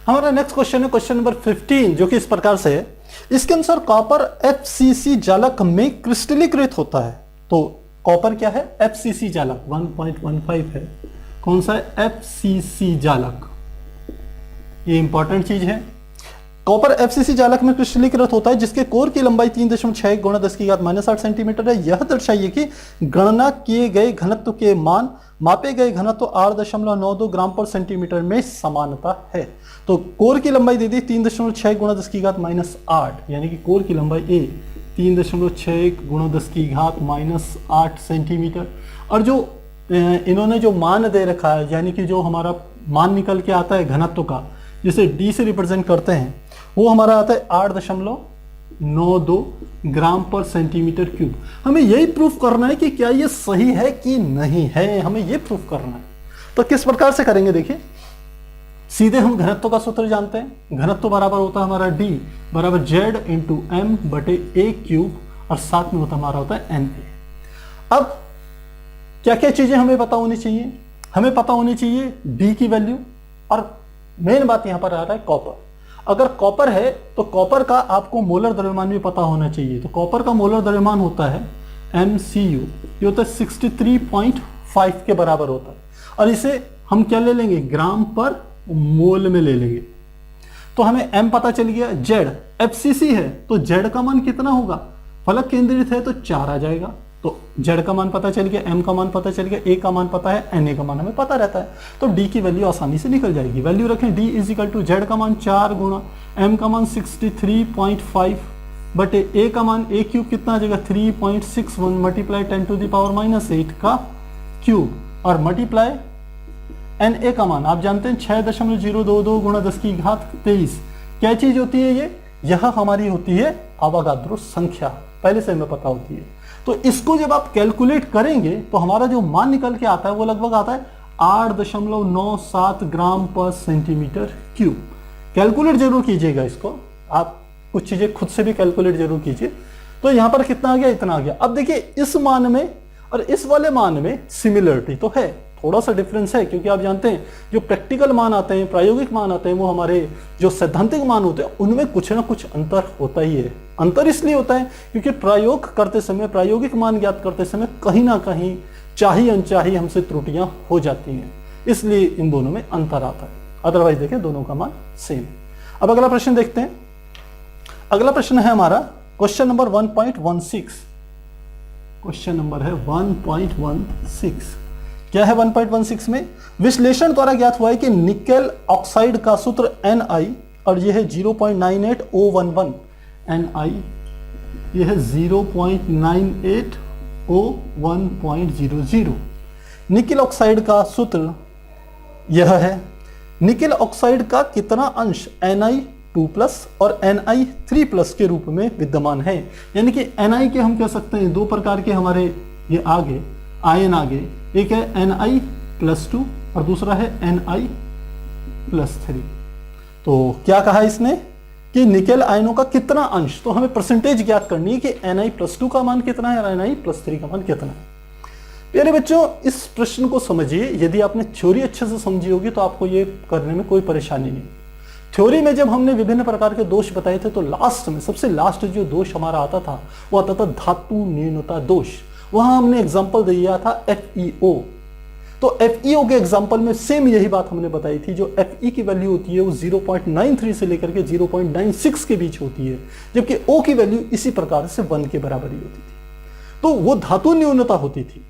हमारा next question है question number 15, जो कि इस प्रकार से है। इसके अनुसार कॉपर FCC जालक में क्रिस्टलीकृत होता है। तो कॉपर क्या है? FCC जालक 1.15 है। कौन सा है? FCC जालक, ये इंपॉर्टेंट चीज है। कॉपर FCC जालक में क्रिस्टलीकृत होता है जिसके कोर की लंबाई 3.6 गुणा 10⁻⁸ सेंटीमीटर है। यह दर्शाइए कि गणना किए गए घनत्व के मान मापे गए घनत्व 8.92 ग्राम पर सेंटीमीटर में समानता है। तो कोर की लंबाई दे दी 3.6 गुणा 10⁻⁸, यानी कि कोर की लंबाई A 3.6 गुणा 10⁻⁸ सेंटीमीटर। और जो इन्होंने जो मान दे रखा है, यानी कि जो हमारा मान निकल के आता है घनत्व का, जिसे D से रिप्रेजेंट करते हैं, वो हमारा आता है 8.92 ग्राम पर सेंटीमीटर क्यूब। हमें यही प्रूफ करना है कि क्या ये सही है कि नहीं है, हमें ये प्रूफ करना है। तो किस प्रकार से करेंगे? देखिए, सीधे हम घनत्व का सूत्र जानते हैं। घनत्व बराबर होता है हमारा D बराबर Z इंटू M बटे A क्यूब, और साथ में हमारा होता है NA। अब क्या क्या चीजें हमें पता होनी चाहिए? हमें पता होनी चाहिए D की वैल्यू, और मेन बात यहां पर आ रहा है कॉपर। अगर कॉपर है तो कॉपर का आपको मोलर द्रव्यमान भी पता होना चाहिए। तो कॉपर का मोलर द्रव्यमान होता है MCU, ये होता है 63.5 के बराबर होता है। और इसे हम क्या ले लेंगे? ग्राम पर मोल में ले लेंगे। तो हमें M पता चल गया। Z FCC है तो Z का मान कितना होगा? फलक केंद्रित है तो 4 आ जाएगा। तो Z का मान पता चल गया, M का मान पता चल गया, A का मान पता है, NA का मान हमें पता रहता है। तो D की वैल्यू आसानी से निकल जाएगी। वैल्यू रखें D इजिकल टू Z का मान 4 गुणा M का मान 63.5 बटे A का मान A क्यूब कितना आ जाएगा? 3.61 मल्टीप्लाई 10⁻⁻8 का क्यूब, और मल्टीप्लाई NA का मान आप जानते हैं 6.022 गुणा 10⁻23। क्या चीज होती है ये? यह हमारी होती है अवोगाद्रो संख्या, पहले से हमें पता होती है। तो इसको जब आप कैलकुलेट करेंगे तो हमारा जो मान निकल के आता है वो लगभग आता है 8.97 ग्राम पर सेंटीमीटर क्यूब। कैलकुलेट जरूर कीजिएगा इसको, आप कुछ चीजें खुद से भी कैलकुलेट जरूर कीजिए। तो यहां पर कितना आ गया? इतना आ गया। अब देखिए, इस मान में और इस वाले मान में सिमिलरिटी तो है, थोड़ा सा डिफरेंस है, क्योंकि आप जानते हैं जो प्रैक्टिकल मान आते हैं, प्रायोगिक मान आते हैं, वो हमारे जो सैद्धांतिक मान होते हैं उनमें कुछ ना कुछ अंतर होता ही है। अंतर इसलिए होता है क्योंकि प्रयोग करते समय, प्रायोगिक मान ज्ञात करते समय कहीं ना कहीं चाही अनचाही हमसे त्रुटियां हो जाती हैं, इसलिए इन दोनों में अंतर आता है। अदरवाइज देखें दोनों का मान सेम। अब अगला प्रश्न देखते हैं। अगला प्रश्न है हमारा क्वेश्चन नंबर 1.16। क्वेश्चन नंबर है 1.16। क्या है 1.16 में? विश्लेषण द्वारा ज्ञात हुआ है कि निकेल ऑक्साइड का सूत्र Ni, और यह है 0.98011 Ni, यह है 0.98011.00। निकेल ऑक्साइड का सूत्र यह है। निकेल ऑक्साइड का कितना अंश Ni2+ और Ni3+ के रूप में विद्यमान है? यानी कि Ni के हम कह सकते हैं दो प्रकार के हमारे ये आगे आयन आगे, एक है Ni+2 और दूसरा है Ni+3। तो क्या कहा इसने कि निकेल आयनों का कितना अंश? तो हमें परसेंटेज ज्ञात करनी है कि Ni+2 का मान कितना है और Ni+3 का मान कितना है। प्यारे बच्चों, इस प्रश्न को समझिए। यदि आपने थ्योरी अच्छे से समझी होगी तो आपको ये करने में कोई परेशानी नहीं। थ्योरी में जब हमने विभिन्न प्रकार के दोष बताए थे तो लास्ट में, सबसे लास्ट जो दोष हमारा आता था वो आता था धातु न्यूनता दोष। वहां हमने एग्जाम्पल दिया था FeO। तो FeO के एग्जाम्पल में सेम यही बात हमने बताई थी। जो Fe की वैल्यू होती है वो 0.93 से लेकर के 0.96 के बीच होती है, जबकि O की वैल्यू इसी प्रकार से 1 के बराबर ही होती थी। तो वो धातु न्यूनता होती थी।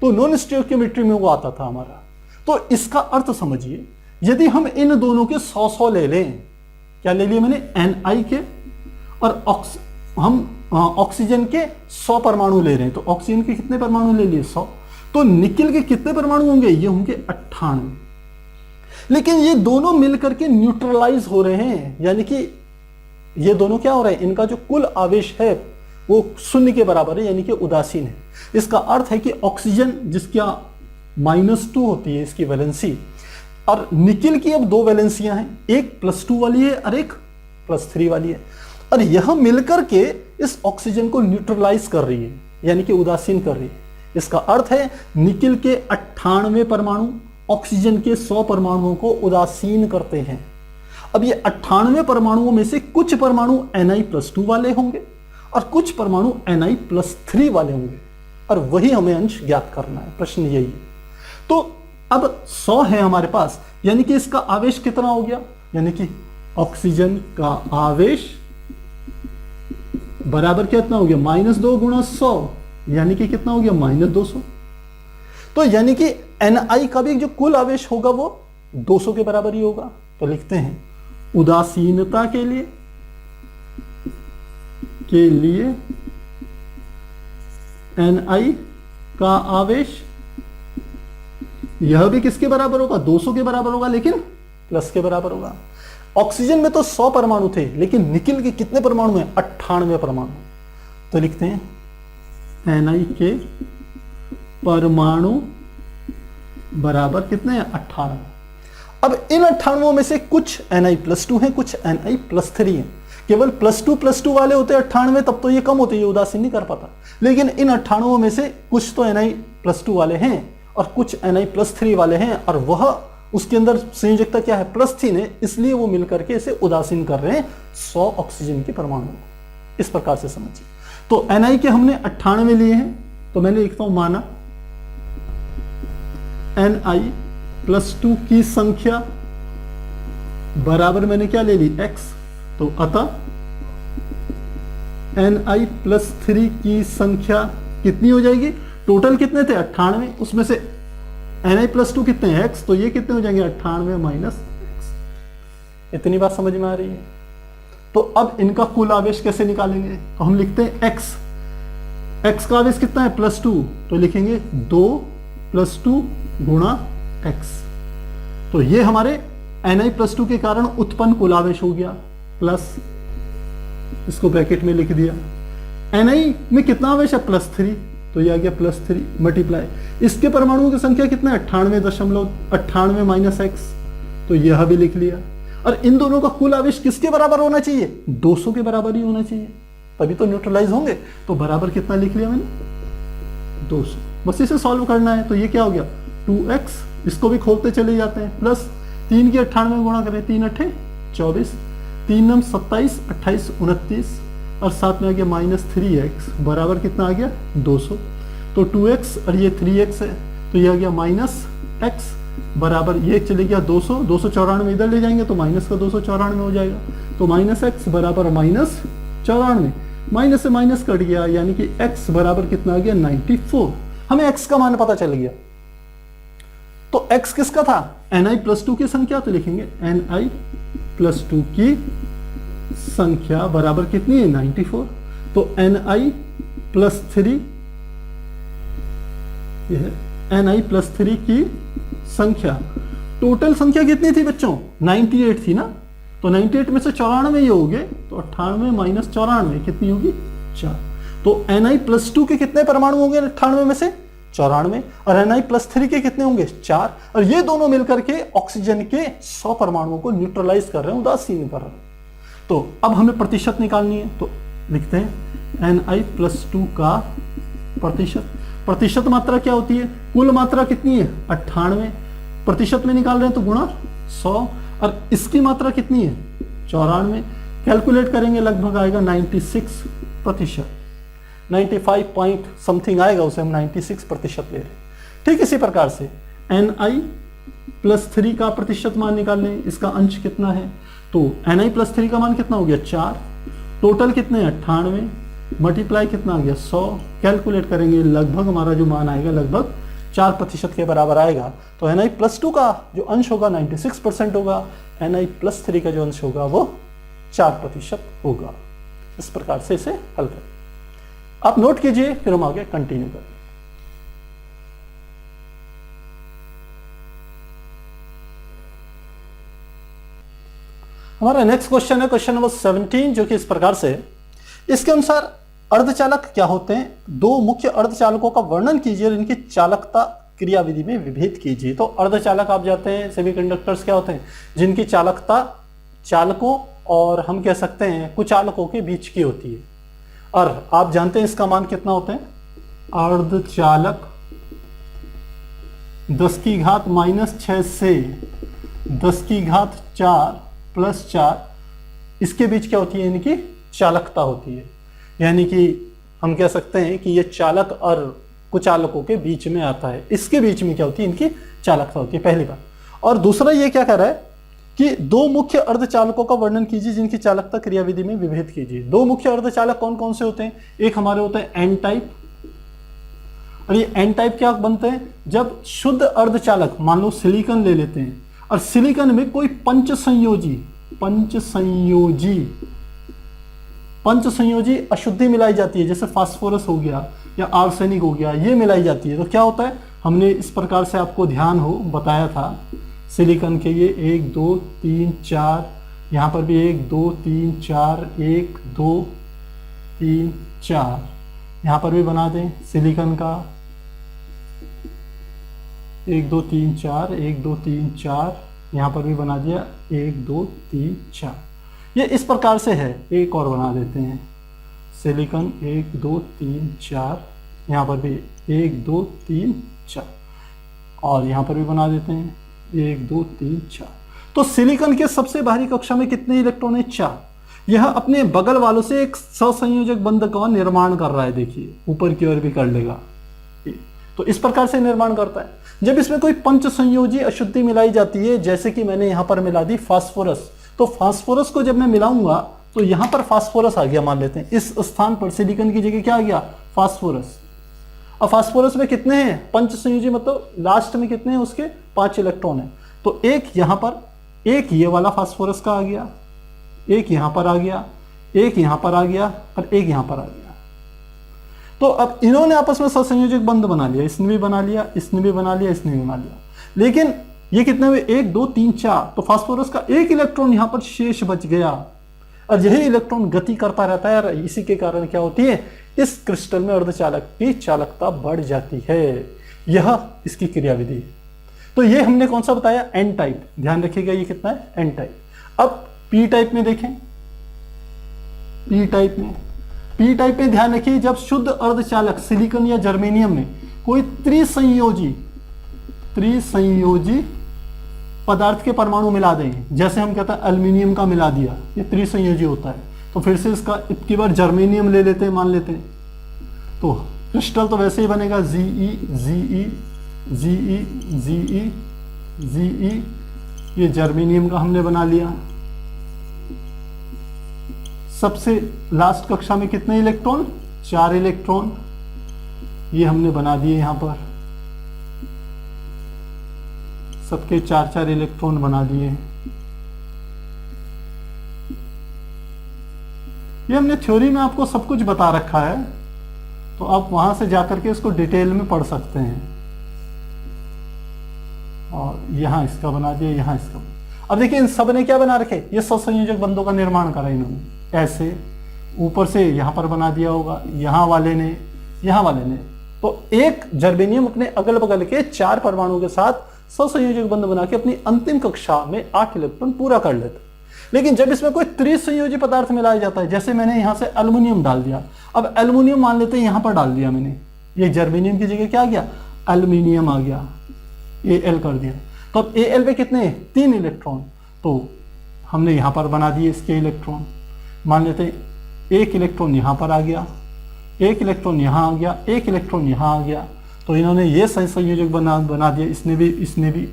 तो नॉन स्टोइकियोमेट्री में वो आता था हमारा। तो इसका अर्थ समझिए, यदि हम इन दोनों के 100 ले लें, क्या ले लिए मैंने? Ni के, और हम ऑक्सीजन के 100 परमाणु ले रहे हैं। तो ऑक्सीजन के कितने परमाणु ले लिए? 100। तो निकेल के कितने परमाणु होंगे? ये होंगे 98। लेकिन ये दोनों मिलकर के न्यूट्रलाइज हो रहे हैं, यानी कि ये दोनों क्या हो रहे हैं? इनका जो कुल आवेश है वो 0 के बराबर है, यानी कि उदासीन है। इसका अर्थ है कि ऑक्सीजन जिसका -2 होती है इसकी वैलेंसी, और निकेल की अब 2 वैलेंसियां हैं, एक +2 वाली है और एक +3 वाली है, और यह मिलकर के इस ऑक्सीजन को न्यूट्रलाइज कर रही है, यानी कि उदासीन कर रही है। इसका अर्थ है निकेल के 98 परमाणु ऑक्सीजन के 100 परमाणुओं को उदासीन करते हैं। अब ये 98 परमाणुओं में से कुछ परमाणु Na+2 वाले होंगे और कुछ परमाणु Na+3 वाले होंगे, और वही हमें अंश ज्ञात करना है। प्रश्न यही है। तो अब 100 है हमारे पास, यानी कि इसका आवेश कितना हो गया, यानी कि ऑक्सीजन का आवेश बराबर कितना हो गया, -2 × 100, यानी कि कितना हो गया, -200। तो यानी कि Ni का भी जो कुल आवेश होगा वो 200 के बराबर ही होगा। तो लिखते हैं उदासीनता के लिए Ni का आवेश यह भी किसके बराबर होगा, 200 के बराबर होगा, लेकिन प्लस के बराबर होगा। ऑक्सीजन में तो 100 परमाणु थे, लेकिन निकिल के कितने परमाणु हैं, 98 परमाणु। तो लिखते हैं Ni के परमाणु बराबर कितने हैं, 98। अब इन 98 में से कुछ Na+2 हैं, कुछ Na+3 हैं। केवल +2 वाले होते 98, तब तो ये कम होते, ये उदासीन नहीं कर पाता। लेकिन इन 98 में से कुछ तो Na+2 वाले हैं और कुछ Na+3 वाले हैं, और वह उसके अंदर संयोजकता क्या है, +3 है, इसलिए वो मिलकर के इसे उदासीन कर रहे हैं 100 ऑक्सीजन के परमाणु। इस प्रकार से समझिए। तो Ni के हमने 98 लिए हैं, तो मैंने लिखता हूं माना Ni+2 की संख्या बराबर मैंने क्या ले ली, x। तो अतः Ni+3 की संख्या कितनी हो जाएगी, टोटल कितने थे 98, उसमें से Na+2 कितने हैं, x, तो ये कितने हो जाएंगे 98 - x। इतनी बात समझ में आ रही है। तो अब इनका कुल आवेश कैसे निकालेंगे, तो हम लिखते हैं x का आवेश कितना है, +2, तो लिखेंगे 2+2 × x। तो ये हमारे Na+2 के कारण उत्पन्न कुल आवेश हो गया, प्लस इसको ब्रैकेट में लिख दिया। Ni में कितना आवेश है, +3, तो ये आ गया +3 मल्टीप्लाई, इसके परमाणुओं की संख्या कितना है, 98 - x, तो यह भी लिख लिया। और इन दोनों का कुल आवेश किसके बराबर होना चाहिए, 200 के बराबर ही होना चाहिए, तभी तो न्यूट्रलाइज होंगे। तो बराबर कितना लिख लिया मैंने, 200। बस इसे सॉल्व करना है। तो ये क्या हो गया, 2x, इसको भी खोलते चले जाते हैं, प्लस 3 की 98 गुणा करें, 3 × 8 = 24, 3 × 9 = 27, 28 = 29, और साथ में आ गया -3x बराबर कितना आ गया, 200। तो 2x और ये 3x है, तो ये आ गया -x बराबर, ये चले गया 200, 294 इधर ले जाएंगे तो माइनस का 294 हो जाएगा। तो -x बराबर -94, माइनस से माइनस कट गया, यानी कि x बराबर कितना आ गया, 94। हमें x का मान पता चल गया। तो x किसका था, Ni+2 की संख्या, तो लिखेंगे Ni+2 की संख्या बराबर कितनी है, 94। तो Ni+3, Ni+3 की संख्या, टोटल संख्या कितनी थी बच्चों, 98 थी ना। तो 98 में से 94 ये हो गए, तो 98 - 94 कितनी होगी, 4। तो Ni+2 के कितने परमाणु होंगे 98 में से, 94, और Ni+3 के कितने होंगे, 4। और ये दोनों मिलकर के ऑक्सीजन के 100 परमाणुओं को न्यूट्रलाइज कर रहे हैं, उदासीन कर रहे हैं। तो अब हमें प्रतिशत निकालनी है, तो लिखते हैं Ni+2 का प्रतिशत। प्रतिशत मात्रा क्या होती है, कुल मात्रा कितनी है, 98, प्रतिशत में निकाल रहे हैं तो गुणा 100, और इसकी मात्रा कितनी है, 94, कैलकुलेट करेंगे लगभग आएगा 96%, 95 पॉइंट समथिंग आएगा, उसे हम 96% ले रहे हैं। ठीक इसी प्रकार से Ni+3 का प्रतिशत मान निकाल लें, इसका अंश कितना है, तो Ni+3 का मान कितना हो गया, 4, टोटल कितने 98, मल्टीप्लाई कितना आ गया, 100, कैलकुलेट करेंगे लगभग हमारा जो मान आएगा लगभग 4% के बराबर आएगा। तो Ni+2 का जो अंश होगा 96% होगा, Ni+3 का जो अंश होगा वो 4% होगा। इस प्रकार से इसे हल करें। आप नोट कीजिए, फिर हम आगे कंटिन्यू करें। हमारा नेक्स्ट क्वेश्चन है क्वेश्चन नंबर 17, जो कि इस प्रकार से, इसके अनुसार अर्धचालक क्या होते हैं, दो मुख्य अर्धचालकों का वर्णन कीजिए और इनकी चालकता क्रियाविधि में विभेद कीजिए। तो अर्धचालक आप जानते हैं सेमीकंडक्टर्स क्या होते हैं, जिनकी चालकता चालकों और हम कह सकते हैं कुचालकों के बीच की होती है। और आप जानते हैं इसका मान कितना होता है, अर्धचालक 10⁻⁻6 से 10⁻⁴ +4, इसके बीच क्या होती है, इनकी चालकता होती है। यानी कि हम कह सकते हैं कि ये चालक और कुचालकों के बीच में आता है, इसके बीच में क्या होती है, इनकी चालकता होती है, पहली बात। और दूसरा ये क्या कर रहा है कि दो मुख्य अर्धचालकों का वर्णन कीजिए जिनकी चालकता क्रियाविधि में विभेद कीजिए। दो मुख्य अर्धचालक कौन कौन से होते हैं? एक हमारे होते हैं एन टाइप, और ये एन टाइप क्या बनते हैं, जब शुद्ध अर्धचालक मान लो सिलिकॉन ले लेते हैं और सिलिकॉन में कोई पंच संयोजी अशुद्धि मिलाई जाती है, जैसे फास्फोरस हो गया या आर्सेनिक हो गया, ये मिलाई जाती है, तो क्या होता है, हमने इस प्रकार से आपको ध्यान हो बताया था, सिलिकॉन के ये 1 2 3 4, यहाँ पर भी 1 2 3 4, 1 2 3 4, यहाँ पर भी बना दें सिलिकॉन का 1 2 3 4, 1 2 3 4, यहाँ पर भी बना दिया 1 2 3 4, ये इस प्रकार से है। एक और बना देते हैं सिलिकॉन 1 2 3 4, यहाँ पर भी 1 2 3 4, और यहाँ पर भी बना देते हैं 1 2 3 4। तो सिलिकॉन के सबसे बाहरी कक्षा में कितने इलेक्ट्रॉन है? 4। यह अपने बगल वालों से एक सहसंयोजक बंध का निर्माण कर रहा है, देखिए ऊपर की ओर भी कर लेगा, तो इस प्रकार से निर्माण करता है। जब इसमें कोई पंच संयोजी अशुद्धि मिलाई जाती है, जैसे कि मैंने यहाँ पर मिला दी फास्फोरस, तो फास्फोरस को जब मैं मिलाऊंगा तो यहाँ पर फास्फोरस आ गया, मान लेते हैं इस स्थान पर सिलिकॉन की जगह क्या आ गया, फास्फोरस। अब फास्फोरस में कितने हैं पंच संयोजी, मतलब लास्ट में कितने हैं उसके 5 इलेक्ट्रॉन है, तो एक यहाँ पर, एक ये वाला फास्फोरस का आ गया, एक यहाँ पर आ गया, एक यहाँ पर आ गया, और एक यहाँ पर आ गया। तो अब इन्होंने आपस में सहसंयोजक बंध बना लिया, इसने भी बना लिया, इसने भी बना लिया, इसने भी बना लिया, लेकिन ये कितने हुए 1 2 3 4, तो फास्फोरस का एक इलेक्ट्रॉन यहाँ पर शेष बच गया, और यही इलेक्ट्रॉन गति करता रहता है, और इसी के कारण क्या होती है, इस क्रिस्टल में अर्धचालक की चालकता बढ़ जाती है। यह इसकी क्रियाविधि है। तो ये हमने कौन सा बताया, एन टाइप, ध्यान रखिएगा ये कितना है, एन टाइप। अब पी टाइप में देखें, पी टाइप में ध्यान रखिए, जब शुद्ध अर्धचालक सिलिकॉन या जर्मेनियम में कोई त्रिसंयोजी पदार्थ के परमाणु मिला दें, जैसे हम कहते हैं एल्युमिनियम का मिला दिया, ये त्रिसंयोजी होता है, तो फिर से इसका इतनी बार जर्मेनियम ले लेते हैं, मान लेते हैं, तो क्रिस्टल तो वैसे ही बनेगा Ze, ये जर्मेनियम का हमने बना लिया। सबसे लास्ट कक्षा में कितने इलेक्ट्रॉन, 4 इलेक्ट्रॉन, ये हमने बना दिए, यहां पर सबके 4 इलेक्ट्रॉन बना दिए। ये हमने थ्योरी में आपको सब कुछ बता रखा है, तो आप वहां से जाकर के इसको डिटेल में पढ़ सकते हैं। और यहां इसका बना दिया, यहां इसका। अब देखिए इन सब ने क्या बना रखे, ये सहसंयोजक बंधों का निर्माण करा इन्होंने, ऐसे ऊपर से यहां पर बना दिया होगा, यहां वाले ने, यहां वाले ने। तो एक जर्मेनियम अपने अगल बगल के 4 परमाणुओं के साथ सहसंयोजक बंध बना के अपनी अंतिम कक्षा में 8 इलेक्ट्रॉन पूरा कर लेता है। लेकिन जब इसमें कोई त्रिसंयोजी पदार्थ मिलाया जाता है, जैसे मैंने यहां से एल्युमिनियम डाल दिया, अब एल्युमिनियम मान लेते हैं यहां पर डाल दिया मैंने, ये जर्मेनियम की जगह क्या आ गया, एल्युमिनियम आ गया, Al कर दिया, तो अब Al पे कितने, 3 इलेक्ट्रॉन, तो हमने यहां पर बना दिए इसके इलेक्ट्रॉन, मान लेते हैं 1 इलेक्ट्रॉन यहां पर आ गया, 1 इलेक्ट्रॉन यहां आ गया, 1 इलेक्ट्रॉन यहां आ गया, तो इन्होंने ये संयोजक बना दिया, इसने भी,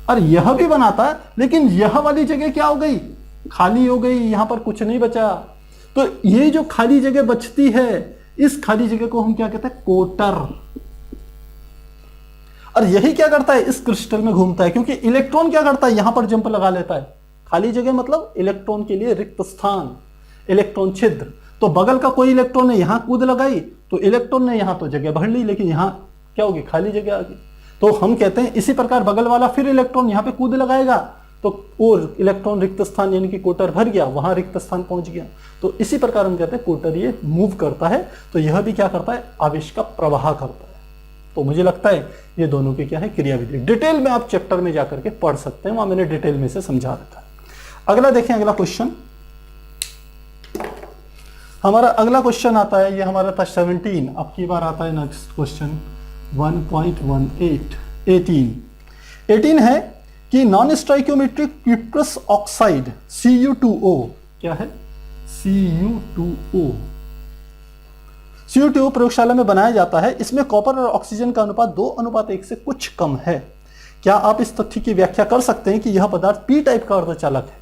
और यह भी बनाता है, लेकिन यह वाली जगह क्या हो गई, खाली हो गई, यहां पर कुछ नहीं बचा। तो ये जो खाली जगह बचती है, इस खाली जगह को हम क्या कहते हैं, कोटर। और यही क्या करता है, इस क्रिस्टल में घूमता है, क्योंकि इलेक्ट्रॉन क्या करता है, यहां पर जंप लगा लेता है। खाली जगह मतलब इलेक्ट्रॉन के लिए रिक्त स्थान, इलेक्ट्रॉन छिद्र। तो बगल का कोई इलेक्ट्रॉन ने यहां कूद लगाई, तो इलेक्ट्रॉन ने यहां तो जगह भर ली, लेकिन यहां क्या होगी, खाली जगह आ गई। तो हम कहते हैं इसी प्रकार बगल वाला फिर इलेक्ट्रॉन यहां पे कूद लगाएगा, तो वो इलेक्ट्रॉन रिक्त स्थान यानी कि कोटर भर गया, वहां रिक्त स्थान पहुंच गया। तो इसी प्रकार हम कहते हैं कोटर ये मूव करता है, तो यह भी क्या करता है, आवेश का प्रवाह करता है। तो मुझे लगता है ये दोनों की क्या है, क्रियाविधि। डिटेल में आप चैप्टर में जाकर के पढ़ सकते हैं, वहां मैंने डिटेल में से समझा रखा है। अगला देखें, अगला क्वेश्चन, हमारा अगला क्वेश्चन आता है, ये हमारा था 17, अब की बार आता है नेक्स्ट क्वेश्चन 1.18 18 है कि non stoichiometric cuprous oxide Cu2O क्या है, Cu2O। Cu2O प्रयोगशाला में बनाया जाता है। इसमें कॉपर और ऑक्सीजन का अनुपात 2:1 से कुछ कम है। क्या आप इस तथ्य की व्याख्या कर सकते हैं कि यह पदार्थ पी टाइप का अर्धचालक है?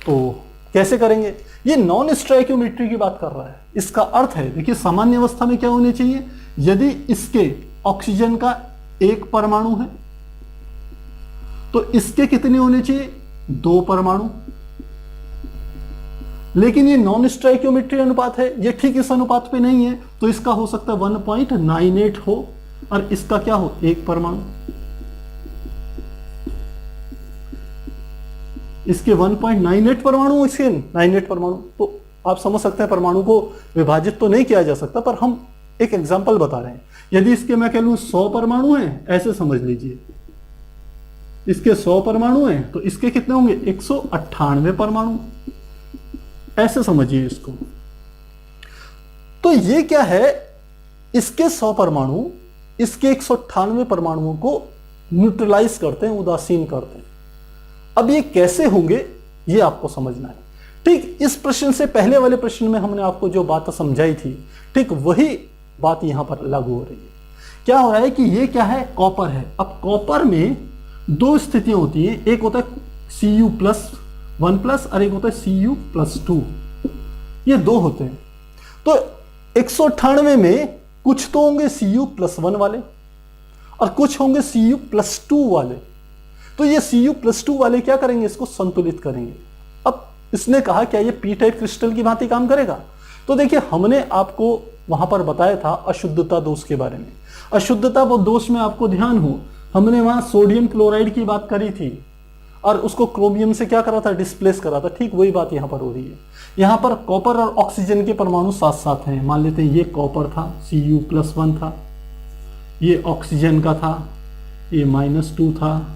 तो कैसे करेंगे? ये नॉन स्टोइकियोमेट्री की बात कर रहा है। इसका अर्थ है, देखिए सामान्य अवस्था में क्या होने चाहिए, यदि इसके ऑक्सीजन का एक परमाणु है तो इसके कितने होने चाहिए, 2 परमाणु। लेकिन ये नॉन स्टोइकियोमेट्री अनुपात है, ये ठीक इस अनुपात पे नहीं है, तो इसका हो सकता है 1.98 हो और इसका क्या हो, 1 परमाणु। इसके 1.98 परमाणु, इसके 98 परमाणु। तो आप समझ सकते हैं परमाणु को विभाजित तो नहीं किया जा सकता, पर हम एक एग्जांपल बता रहे हैं। यदि इसके मैं कह लूं 100 परमाणु हैं, ऐसे समझ लीजिए, इसके 100 परमाणु हैं तो इसके कितने होंगे, 198 परमाणु, ऐसे समझिए इसको। तो ये क्या है, इसके 100 परमाणु इसके 198 परमाणुओं को न्यूट्रलाइज करते हैं, उदासीन करते हैं। अब ये कैसे होंगे ये आपको समझना है। ठीक इस प्रश्न से पहले वाले प्रश्न में हमने आपको जो बात समझाई थी, ठीक वही बात यहां पर लागू हो रही है। क्या हो रहा है कि ये क्या है, कॉपर है। अब कॉपर में 2 स्थितियां होती हैं, एक होता है Cu+1+ और एक होता है Cu+2। ये 2 होते हैं। तो 198 में कुछ तो होंगे Cu+1 वाले और कुछ होंगे Cu+2 वाले। तो ये Cu+2 वाले क्या करेंगे, इसको संतुलित करेंगे। अब इसने कहा क्या ये पी टाइप क्रिस्टल की भांति काम करेगा? तो देखिए हमने आपको वहां पर बताया था अशुद्धता दोष के बारे में। अशुद्धता वो दोष में आपको ध्यान हो, हमने वहां सोडियम क्लोराइड की बात करी थी और उसको क्रोमियम से क्या करा था, डिस्प्लेस करा था। ठीक वही बात यहां पर हो रही है। यहां पर कॉपर और ऑक्सीजन के परमाणु साथ साथ हैं। मान लेते हैं ये कॉपर था, Cu+1 था, ये ऑक्सीजन का था, ये -2 था,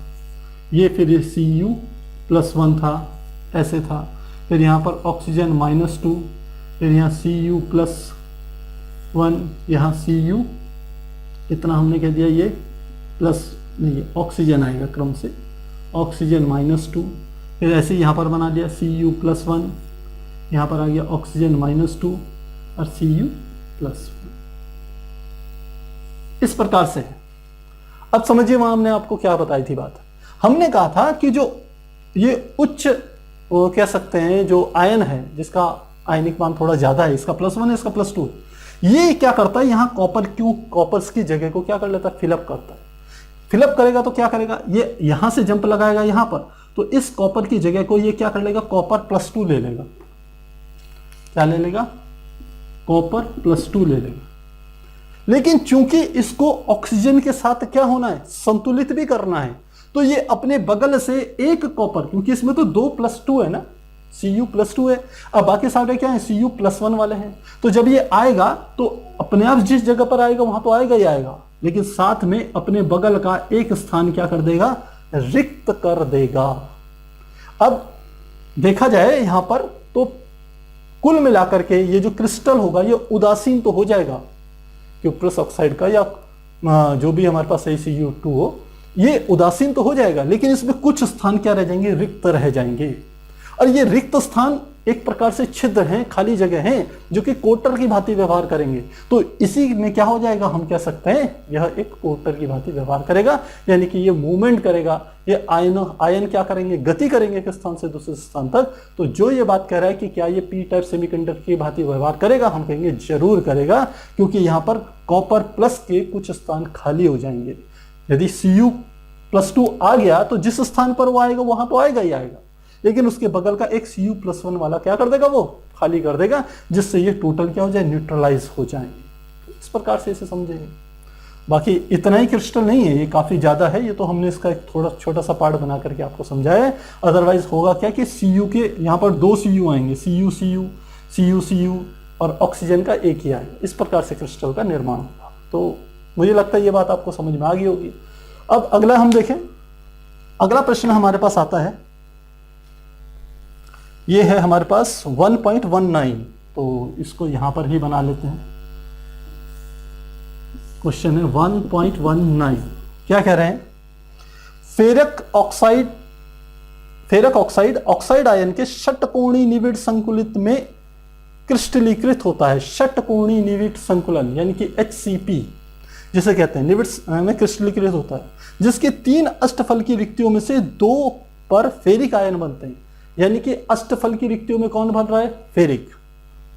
ये फिर ये Cu+1 था, ऐसे था। फिर यहाँ पर ऑक्सीजन -2, फिर यहाँ Cu+1, यहाँ Cu कितना हमने कह दिया, ये प्लस नहीं, ऑक्सीजन आएगा क्रम से, ऑक्सीजन -2, फिर ऐसे यहाँ पर बना दिया Cu+1, यहाँ पर आ गया ऑक्सीजन -2 और Cu+1। इस प्रकार से है। अब समझिए वहां हमने आपको क्या बताई थी बात। हमने कहा था कि जो ये उच्च वो कह सकते हैं जो आयन है, जिसका आयनिक मान थोड़ा ज्यादा है, इसका +1 है, इसका +2 है, ये क्या करता है, यहाँ कॉपर्स की जगह को क्या कर लेता है, फिलअप करता है। फिलअप करेगा तो क्या करेगा, ये यहां से जंप लगाएगा यहां पर, तो इस कॉपर की जगह को ये क्या कर लेगा, कॉपर+2 ले लेगा। क्या ले लेगा, कॉपर+2 ले लेगा। लेकिन चूंकि इसको ऑक्सीजन के साथ क्या होना है, संतुलित भी करना है, तो ये अपने बगल से एक कॉपर, क्योंकि इसमें तो 2+2 है ना, Cu+2 है, अब बाकी सारे क्या है, Cu+1 वाले हैं। तो जब ये आएगा तो अपने आप जिस जगह पर आएगा वहां तो आएगा ही आएगा, लेकिन साथ में अपने बगल का एक स्थान क्या कर देगा, रिक्त कर देगा। अब देखा जाए यहां पर तो कुल मिलाकर के ये जो क्रिस्टल होगा ये उदासीन तो हो जाएगा क्यूप्रस ऑक्साइड का, या जो भी हमारे पास Cu2 हो, ये उदासीन तो हो जाएगा, लेकिन इसमें कुछ स्थान क्या रह जाएंगे, रिक्त रह जाएंगे। और ये रिक्त स्थान एक प्रकार से छिद्र हैं, खाली जगह हैं, जो कि कोटर की भांति व्यवहार करेंगे। तो इसी में क्या हो जाएगा, हम कह सकते हैं यह एक कोटर की भांति व्यवहार करेगा, यानी कि ये मूवमेंट करेगा। ये आयन क्या करेंगे, गति करेंगे एक स्थान से दूसरे स्थान तक। तो जो ये बात कह रहा है कि क्या ये पी टाइप सेमीकंडक्टर की भांति व्यवहार करेगा, हम कहेंगे जरूर करेगा, क्योंकि यहाँ पर कॉपर प्लस के कुछ स्थान खाली हो जाएंगे। यदि Cu+2 आ गया तो जिस स्थान पर वो आएगा वहां तो आएगा ही आएगा, लेकिन उसके बगल का एक Cu+1 वाला क्या कर देगा, वो खाली कर देगा, जिससे ये टोटल क्या हो जाए, न्यूट्रलाइज हो जाएंगे। इस प्रकार से इसे समझेंगे। बाकी इतना ही क्रिस्टल नहीं है, ये काफी ज्यादा है। ये तो हमने इसका एक थोड़ा छोटा सा पार्ट बना करके आपको समझाया है। अदरवाइज होगा क्या कि Cu के यहाँ पर 2 Cu आएंगे, Cu और ऑक्सीजन का एक ही आएगा। इस प्रकार से क्रिस्टल का निर्माण होगा। तो मुझे लगता है ये बात आपको समझ में आ गई होगी। अब अगला हम देखें, अगला प्रश्न हमारे पास आता है, ये है हमारे पास 1.19। तो इसको यहां पर ही बना लेते हैं। क्वेश्चन है 1.19। क्या कह रहे हैं, फेरक ऑक्साइड ऑक्साइड आयन के षटकोणीय निविड़ संकुलित में क्रिस्टलीकृत होता है। षटकोणीय निविड़ संकुलन यानी कि HCP जिसे कहते हैं, निविड़ में क्रिस्टलीकृत होता है, जिसके 3 अष्टफल की रिक्तियों में से 2 पर फेरिक आयन बनते हैं। यानी कि अष्टफल की रिक्तियों में कौन भर रहा है? फेरिक,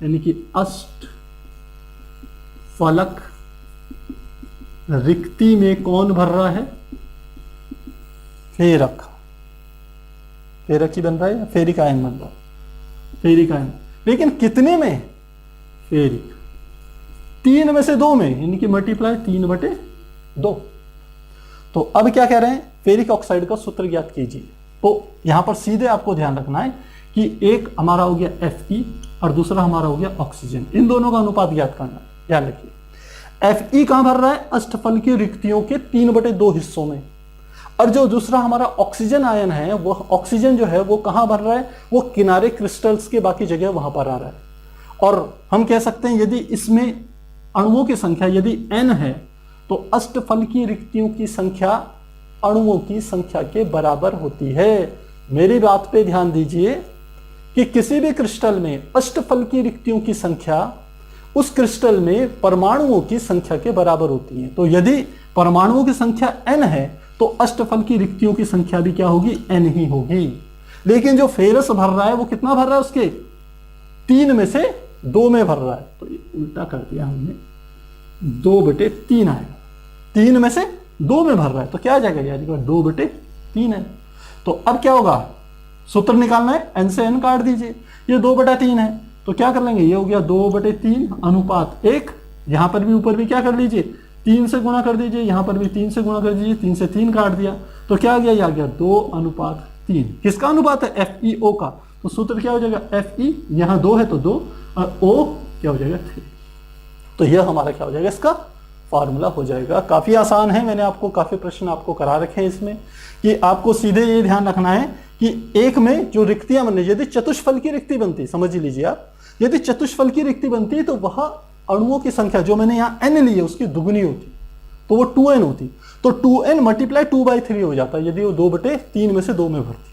यानी कि अष्टफलक रिक्ति में कौन भर रहा है? फेरक। फेरक ही बन रहा है या फेरिक आयन बन रहा है? Ferric ion. लेकिन कितने में? फेरिक 3 में से 2 में, यानी कि मल्टीप्लाई 3/2। तो अब क्या कह रहे हैं? फेरिक ऑक्साइड का सूत्र ज्ञात कीजिए। तो यहां पर सीधे आपको ध्यान रखना है कि एक हमारा हो गया Fe और दूसरा हमारा हो गया ऑक्सीजन, इन दोनों का अनुपात ज्ञात करना है। ध्यान रखिए, Fe कहां भर रहा है? अष्टफल की रिक्तियों के 3/2 हिस्सों में। और जो दूसरा हमारा ऑक्सीजन आयन है, वो ऑक्सीजन जो है वो कहां भर रहा है? वो किनारे क्रिस्टल्स के बाकी जगह वहां पर आ रहा है। और हम कह सकते हैं यदि इसमें अणुओं की संख्या यदि n है तो अष्टफल की रिक्तियों की संख्या अणुओं की संख्या के बराबर होती है। मेरी बात पे ध्यान दीजिए कि किसी भी क्रिस्टल में अष्टफल की रिक्तियों की संख्या उस क्रिस्टल में परमाणुओं की संख्या के बराबर होती है। तो यदि परमाणुओं की संख्या n है तो अष्टफल की रिक्तियों की संख्या भी क्या होगी? n ही होगी। लेकिन जो फेरस भर रहा है वो कितना भर रहा है? उसके 3 में से 2 में भर रहा है। तो ये उल्टा कर दिया हमने, 2/3 आएगा। 3 में से 2 में भर रहा है तो क्या आ जाएगा? यानी 2/3 है। तो अब क्या होगा? सूत्र निकालना है, n से n काट दीजिए। ये 2/3 है तो क्या कर लेंगे? ये हो गया 2/3 अनुपात 1। यहां पर भी ऊपर भी क्या कर लीजिए? 3 से गुणा कर दीजिए। यहां पर भी 3 से गुणा कर दीजिए। 3 से 3 काट दिया तो क्या आ गया? ये आ गया 2/3। किसका अनुपात है? FeO का। तो सूत्र क्या हो जाएगा? Fe, यहां 2 है तो 2 और O क्या हो जाएगा? 3। तो यह हमारा क्या हो जाएगा? इसका फॉर्मूला हो जाएगा। काफी आसान है, मैंने आपको काफी प्रश्न आपको करा रखे हैं इसमें कि आपको सीधे ये ध्यान रखना है कि एक में जो रिक्तियां बनने, यदि चतुष्फल की रिक्ति बनती, समझ लीजिए आप, यदि चतुष्फल की रिक्ति बनती है तो वह अणुओं की संख्या जो मैंने यहाँ n ली है उसकी दुगुनी होती, तो वो 2n होती। तो 2n मल्टीप्लाई 2/3 हो जाता है यदि वो 2/3 में से 2 में भरती।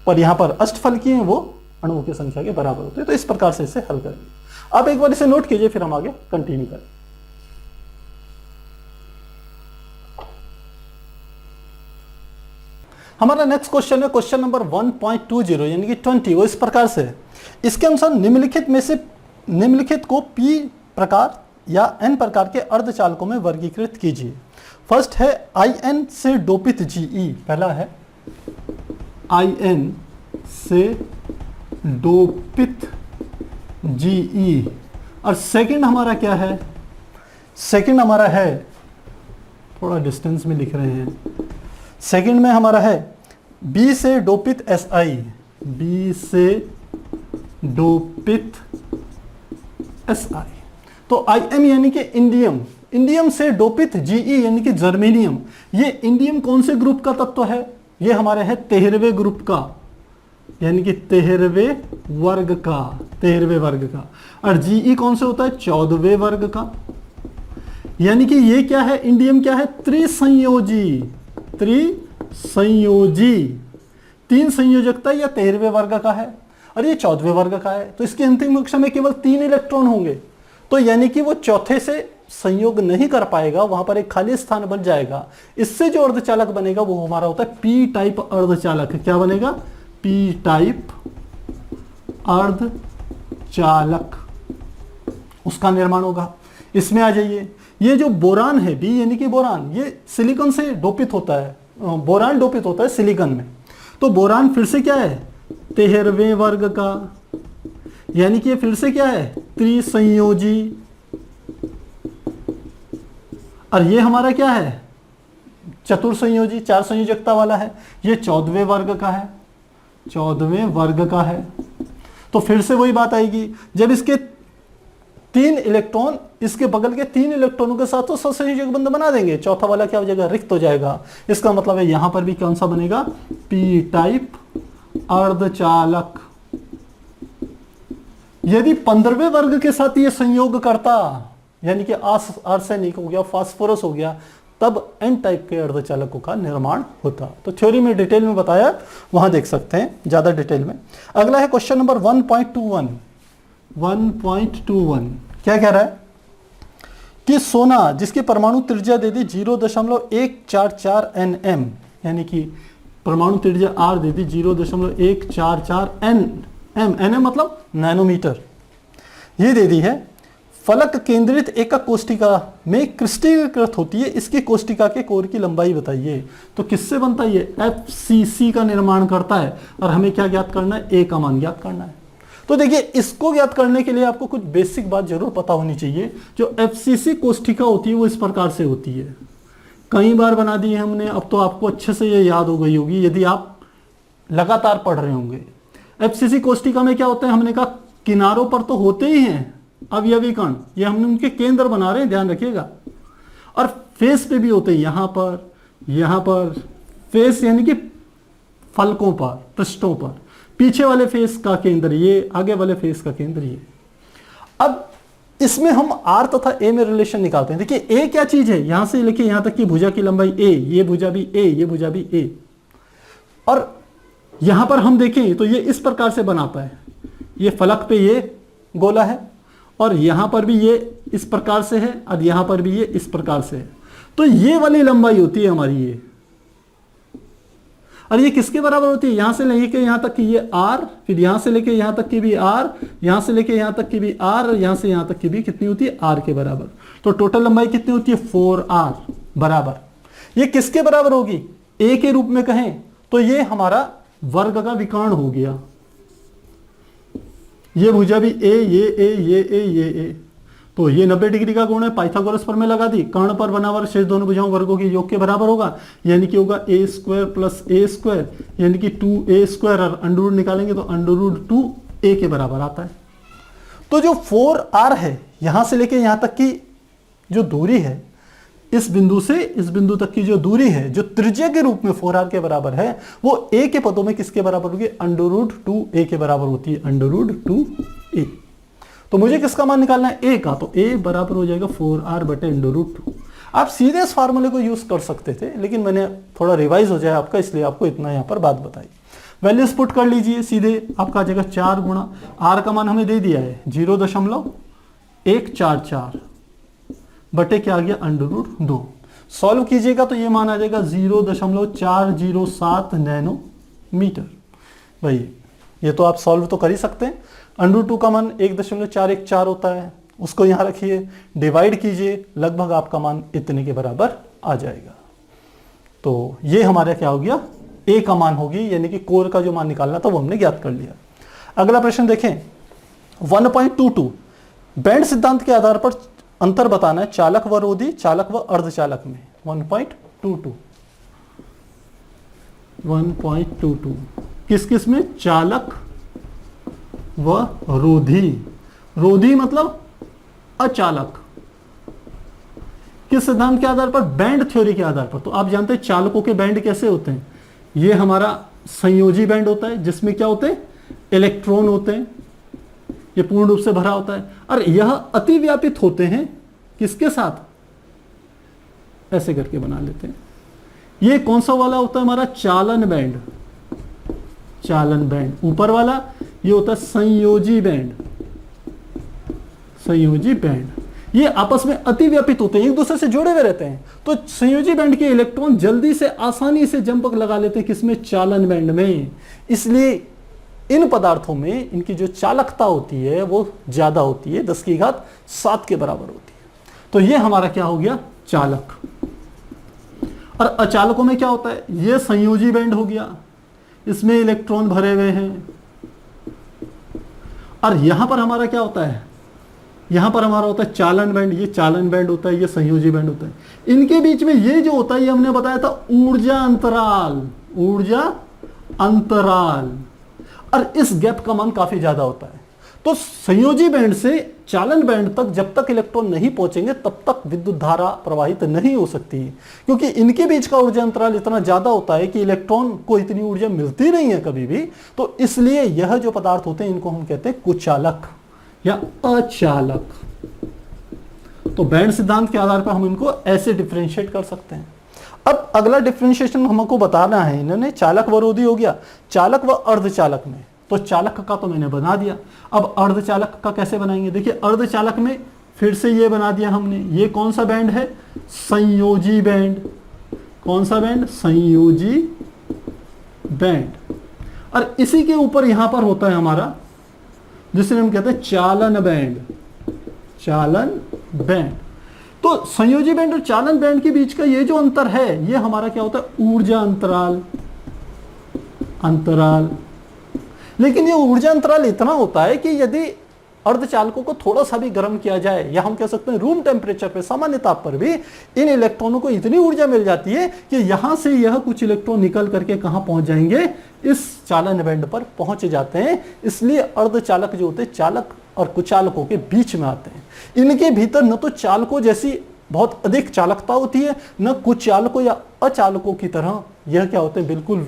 पर यहाँ पर अष्टफल की है वो अणुओं की संख्या के बराबर होते हैं। तो इस प्रकार से इसे हल करेंगे। आप एक बार इसे नोट कीजिए, फिर हम आगे कंटिन्यू करें। हमारा नेक्स्ट क्वेश्चन है क्वेश्चन नंबर 1.20 यानी कि 20। वो इस प्रकार से है, इसके अनुसार निम्नलिखित को P प्रकार या N प्रकार के अर्धचालकों में वर्गीकृत कीजिए। फर्स्ट है In से डोपित Ge। पहला है In से डोपित Ge। और सेकंड हमारा क्या है? सेकंड हमारा है, थोड़ा डिस्टेंस में लिख रहे हैं, सेकंड में हमारा है B से डोपित Si। B से डोपित Si। तो Im यानी कि इंडियम, इंडियम से डोपित Ge यानी कि जर्मेनियम। ये इंडियम कौन से ग्रुप का तत्व है? ये हमारे है 13वें ग्रुप का, यानी कि 13वें वर्ग का, 13वें वर्ग का। और Ge कौन से होता है? 14वें वर्ग का। यानी कि ये क्या है? इंडियम क्या है? त्रिसंयोजी, त्रिसंयोजी। 3 संयोजकता या 13वें वर्ग का है और ये 14वें वर्ग का है। तो इसकी अंतिम कक्षा में केवल 3 इलेक्ट्रॉन होंगे, तो यानी कि वो चौथे से संयोग नहीं कर पाएगा, वहां पर एक खाली स्थान बन जाएगा। इससे जो अर्धचालक बनेगा वो हमारा होता है पी टाइप अर्धचालक। क्या बनेगा? पी टाइप अर्धचालक, उसका निर्माण होगा। इसमें आ जाइए, ये जो बोरान है बी यानी कि बोरान, ये सिलिकॉन से डोपित होता है, बोरान डोपित होता है सिलिकॉन में। तो बोरान फिर से क्या है? 13वें वर्ग का, यानी कि ये फिर से क्या है? त्रिसंयोजी। और ये हमारा क्या है? चतुर्संयोजी, 4 संयोजकता वाला है। ये 14वें वर्ग का है, 14वें वर्ग का है। तो फिर से वही बात आएगी, जब इसके 3 इलेक्ट्रॉन इसके बगल के 3 इलेक्ट्रॉनों के साथ तो सहसंयोजक बंध बना देंगे, चौथा वाला क्या हो जाएगा? रिक्त हो जाएगा। इसका मतलब है यहां पर भी कौन सा बनेगा? पी टाइप अर्धचालक। यदि 15वें वर्ग के साथ ये संयोग करता, यानी कि आर्सेनिक हो गया, फास्फोरस हो गया, तब एन टाइप के अर्धचालकों का निर्माण होता। तो थ्योरी में डिटेल में बताया, वहां देख सकते हैं ज्यादा डिटेल में। अगला है क्वेश्चन नंबर 1.21। 1.21 क्या कह रहा है कि सोना जिसकी परमाणु त्रिज्या दे दी 0.144 nm, यानी कि परमाणु त्रिज्या r दे दी 0.144 nm मतलब नैनोमीटर, ये दे दी है, फलक केंद्रित एकक कोष्ठिका में क्रिस्टलीकृत होती है, इसकी कोष्ठिका के कोर की लंबाई बताइए। तो किससे बनता है ये? FCC का निर्माण करता है, और हमें क्या ज्ञात करना है? ए का मान ज्ञात करना है। तो देखिए, इसको ज्ञात करने के लिए आपको कुछ बेसिक बात जरूर पता होनी चाहिए। जो FCC कोष्ठिका होती है वो इस प्रकार से होती है, कई बार बना दी है हमने, अब तो आपको अच्छे से ये याद हो गई होगी यदि आप लगातार पढ़ रहे होंगे। FCC कोष्ठिका में क्या होता है? हमने कहा किनारों पर तो होते ही हैं अवयवी कण, ये हमने उनके केंद्र बना रहे हैं, ध्यान रखिएगा, और फेस पे भी होते हैं, यहां पर फेस यानी कि फलकों पर, पृष्ठों पर, पीछे वाले फेस का केंद्र ये, आगे वाले फेस का केंद्र ये। अब इसमें हम R तथा A में रिलेशन निकालते हैं। देखिए A क्या चीज है? यहां से लेके यहां तक की भुजा की लंबाई A, ये भुजा भी A, ये भुजा भी A, और यहां पर हम देखें तो ये इस प्रकार से बनाता है, ये फलक पे ये गोला है, और यहां पर भी ये इस प्रकार से है, और यहां पर भी ये इस प्रकार से है। तो ये वाली लंबाई होती है हमारी ये, और ये किसके बराबर होती है? यहां से लेके यहां तक की ये R, फिर यहां से लेके यहां तक की भी R, यहां से लेके यहां तक की भी R, और यहां से यहां तक की भी कितनी होती है? R के बराबर। तो टोटल लंबाई कितनी होती है? 4R बराबर। ये किसके बराबर होगी? A के रूप में कहें तो ये हमारा वर्ग का विकर्ण हो गया, ये भुजा भी A, ये A, ये A, ये A, तो ये 90 डिग्री का कोण है, पाइथागोरस प्रमेय लगा दी, कर्ण पर बना हुआ शेष दोनों भुजाओं वर्गों के योग के बराबर होगा, यानी कि होगा a square plus a square, यानी कि 2a स्क्वायर, और अंडर रूट निकालेंगे तो अंडर रूट 2a के बराबर आता है। तो जो 4r है, यहां से लेके यहां तक की जो दूरी है, इस बिंदु से इस बिंदु तक की जो दूरी है, जो त्रिज्या के रूप में 4r के बराबर है, वो a के पदों में किसके बराबर होगी? अंडर रूट 2a के बराबर होती है, अंडर रूट 2a। तो मुझे किसका मान निकालना है? a का, तो a बराबर हो जाएगा 4r बटे अंडर रूट 2। आप सीधे इस फार्मूले को यूज कर सकते थे, लेकिन मैंने थोड़ा रिवाइज हो जाए आपका, इसलिए आपको इतना यहां पर बात बताई। वैल्यूज पुट कर लीजिए, सीधे आपका आ जाएगा 4 गुणा r का मान हमें दे दिया है 0.144 बटे क्या आ गया? Under root 2। सॉल्व कीजिएगा तो ये मान आ जाएगा 0.407 नैनोमीटर। भाई ये तो आप सॉल्व तो कर ही सकते हैं। अंडर 2 का मान 1.414 होता है, उसको यहां रखिए, डिवाइड कीजिए, लगभग आपका मान इतने के बराबर आ जाएगा। तो ये हमारा क्या हो गया? A का मान होगी, यानी कि कोर का जो मान निकालना था वो हमने ज्ञात कर लिया। अगला प्रश्न देखें 1.22, बैंड सिद्धांत के आधार पर अंतर बताना है चालक व रोधी, चालक व अर्धचालक में। 1.22 किस किस में? चालक व रोधी। रोधी मतलब अचालक। किस सिद्धांत के आधार पर? बैंड थ्योरी के आधार पर। तो आप जानते हैं चालकों के बैंड कैसे होते हैं? ये हमारा संयोजी बैंड होता है, जिसमें क्या होते हैं? इलेक्ट्रॉन होते हैं, ये पूर्ण रूप से भरा होता है, और यह अतिव्यापित होते हैं किसके साथ? ऐसे करके बना लेते हैं। ये कौन सा वाला होता है? हमारा चालन बैंड। चालन बैंड ऊपर वाला ये होता है संयोजी बैंड। संयोजी बैंड ये आपस में अतिव्यापित होते हैं, एक दूसरे से जुड़े हुए रहते हैं। तो संयोजी बैंड के इलेक्ट्रॉन जल्दी से आसानी से जंप लगा लेते हैं किसमें? चालन बैंड में। इसलिए इन पदार्थों में इनकी जो चालकता होती है वो ज्यादा होती है, 10⁻7 के बराबर होती है। तो ये हमारा क्या हो गया? चालक। और अचालकों में क्या होता है? ये संयोजी बैंड हो गया, इसमें इलेक्ट्रॉन भरे हुए हैं, और यहां पर हमारा क्या होता है? यहां पर हमारा होता है चालन बैंड। ये चालन बैंड होता है, ये संयोजी बैंड होता है। इनके बीच में ये जो होता है, ये हमने बताया था ऊर्जा अंतराल। ऊर्जा अंतराल, और इस गैप का मान काफी ज्यादा होता है। तो संयोजी बैंड से चालन बैंड तक जब तक इलेक्ट्रॉन नहीं पहुंचेंगे तब तक विद्युत धारा प्रवाहित नहीं हो सकती, क्योंकि इनके बीच का ऊर्जा अंतराल इतना ज्यादा होता है कि इलेक्ट्रॉन को इतनी ऊर्जा मिलती नहीं है कभी भी। तो इसलिए यह जो पदार्थ होते हैं इनको हम कहते हैं कुचालक या अचालक। तो बैंड सिद्धांत के आधार पर हम इनको ऐसे डिफरेंशिएट कर सकते हैं। अब अगला डिफरेंशिएशन हमको बताना है, इन्होंने चालक व रोधी हो गया, चालक व अर्धचालक में। तो चालक का तो मैंने बना दिया, अब अर्धचालक का कैसे बनाएंगे? देखिए अर्धचालक में फिर से ये बना दिया हमने, ये कौन सा बैंड है? संयोजी बैंड। कौन सा बैंड? संयोजी बैंड। और इसी के ऊपर यहां पर होता है हमारा, जिसे हम कहते हैं चालन बैंड। चालन बैंड। तो संयोजी बैंड और चालन बैंड के बीच का ये जो अंतर है, ये हमारा क्या होता है? ऊर्जा अंतराल। अंतराल। लेकिन ये ऊर्जा अंतराल इतना होता है कि यदि अर्धचालकों को थोड़ा सा भी गर्म किया जाए, या हम कह सकते हैं रूम टेम्परेचर पे, सामान्य ताप पर भी इन इलेक्ट्रॉनों को इतनी ऊर्जा मिल जाती है कि यहां से यह कुछ इलेक्ट्रॉन निकल करके कहां पहुंच जाएंगे? इस चालन बैंड पर पहुंच जाते हैं। इसलिए अर्धचालक जो होते हैं चालक और कुचालकों के बीच में आते हैं। इनके भीतर न तो चालकों जैसी बहुत अधिक चालकता होती है, न कुचालकों या अचालकों की तरह यह क्या होते हैं? बिल्कुल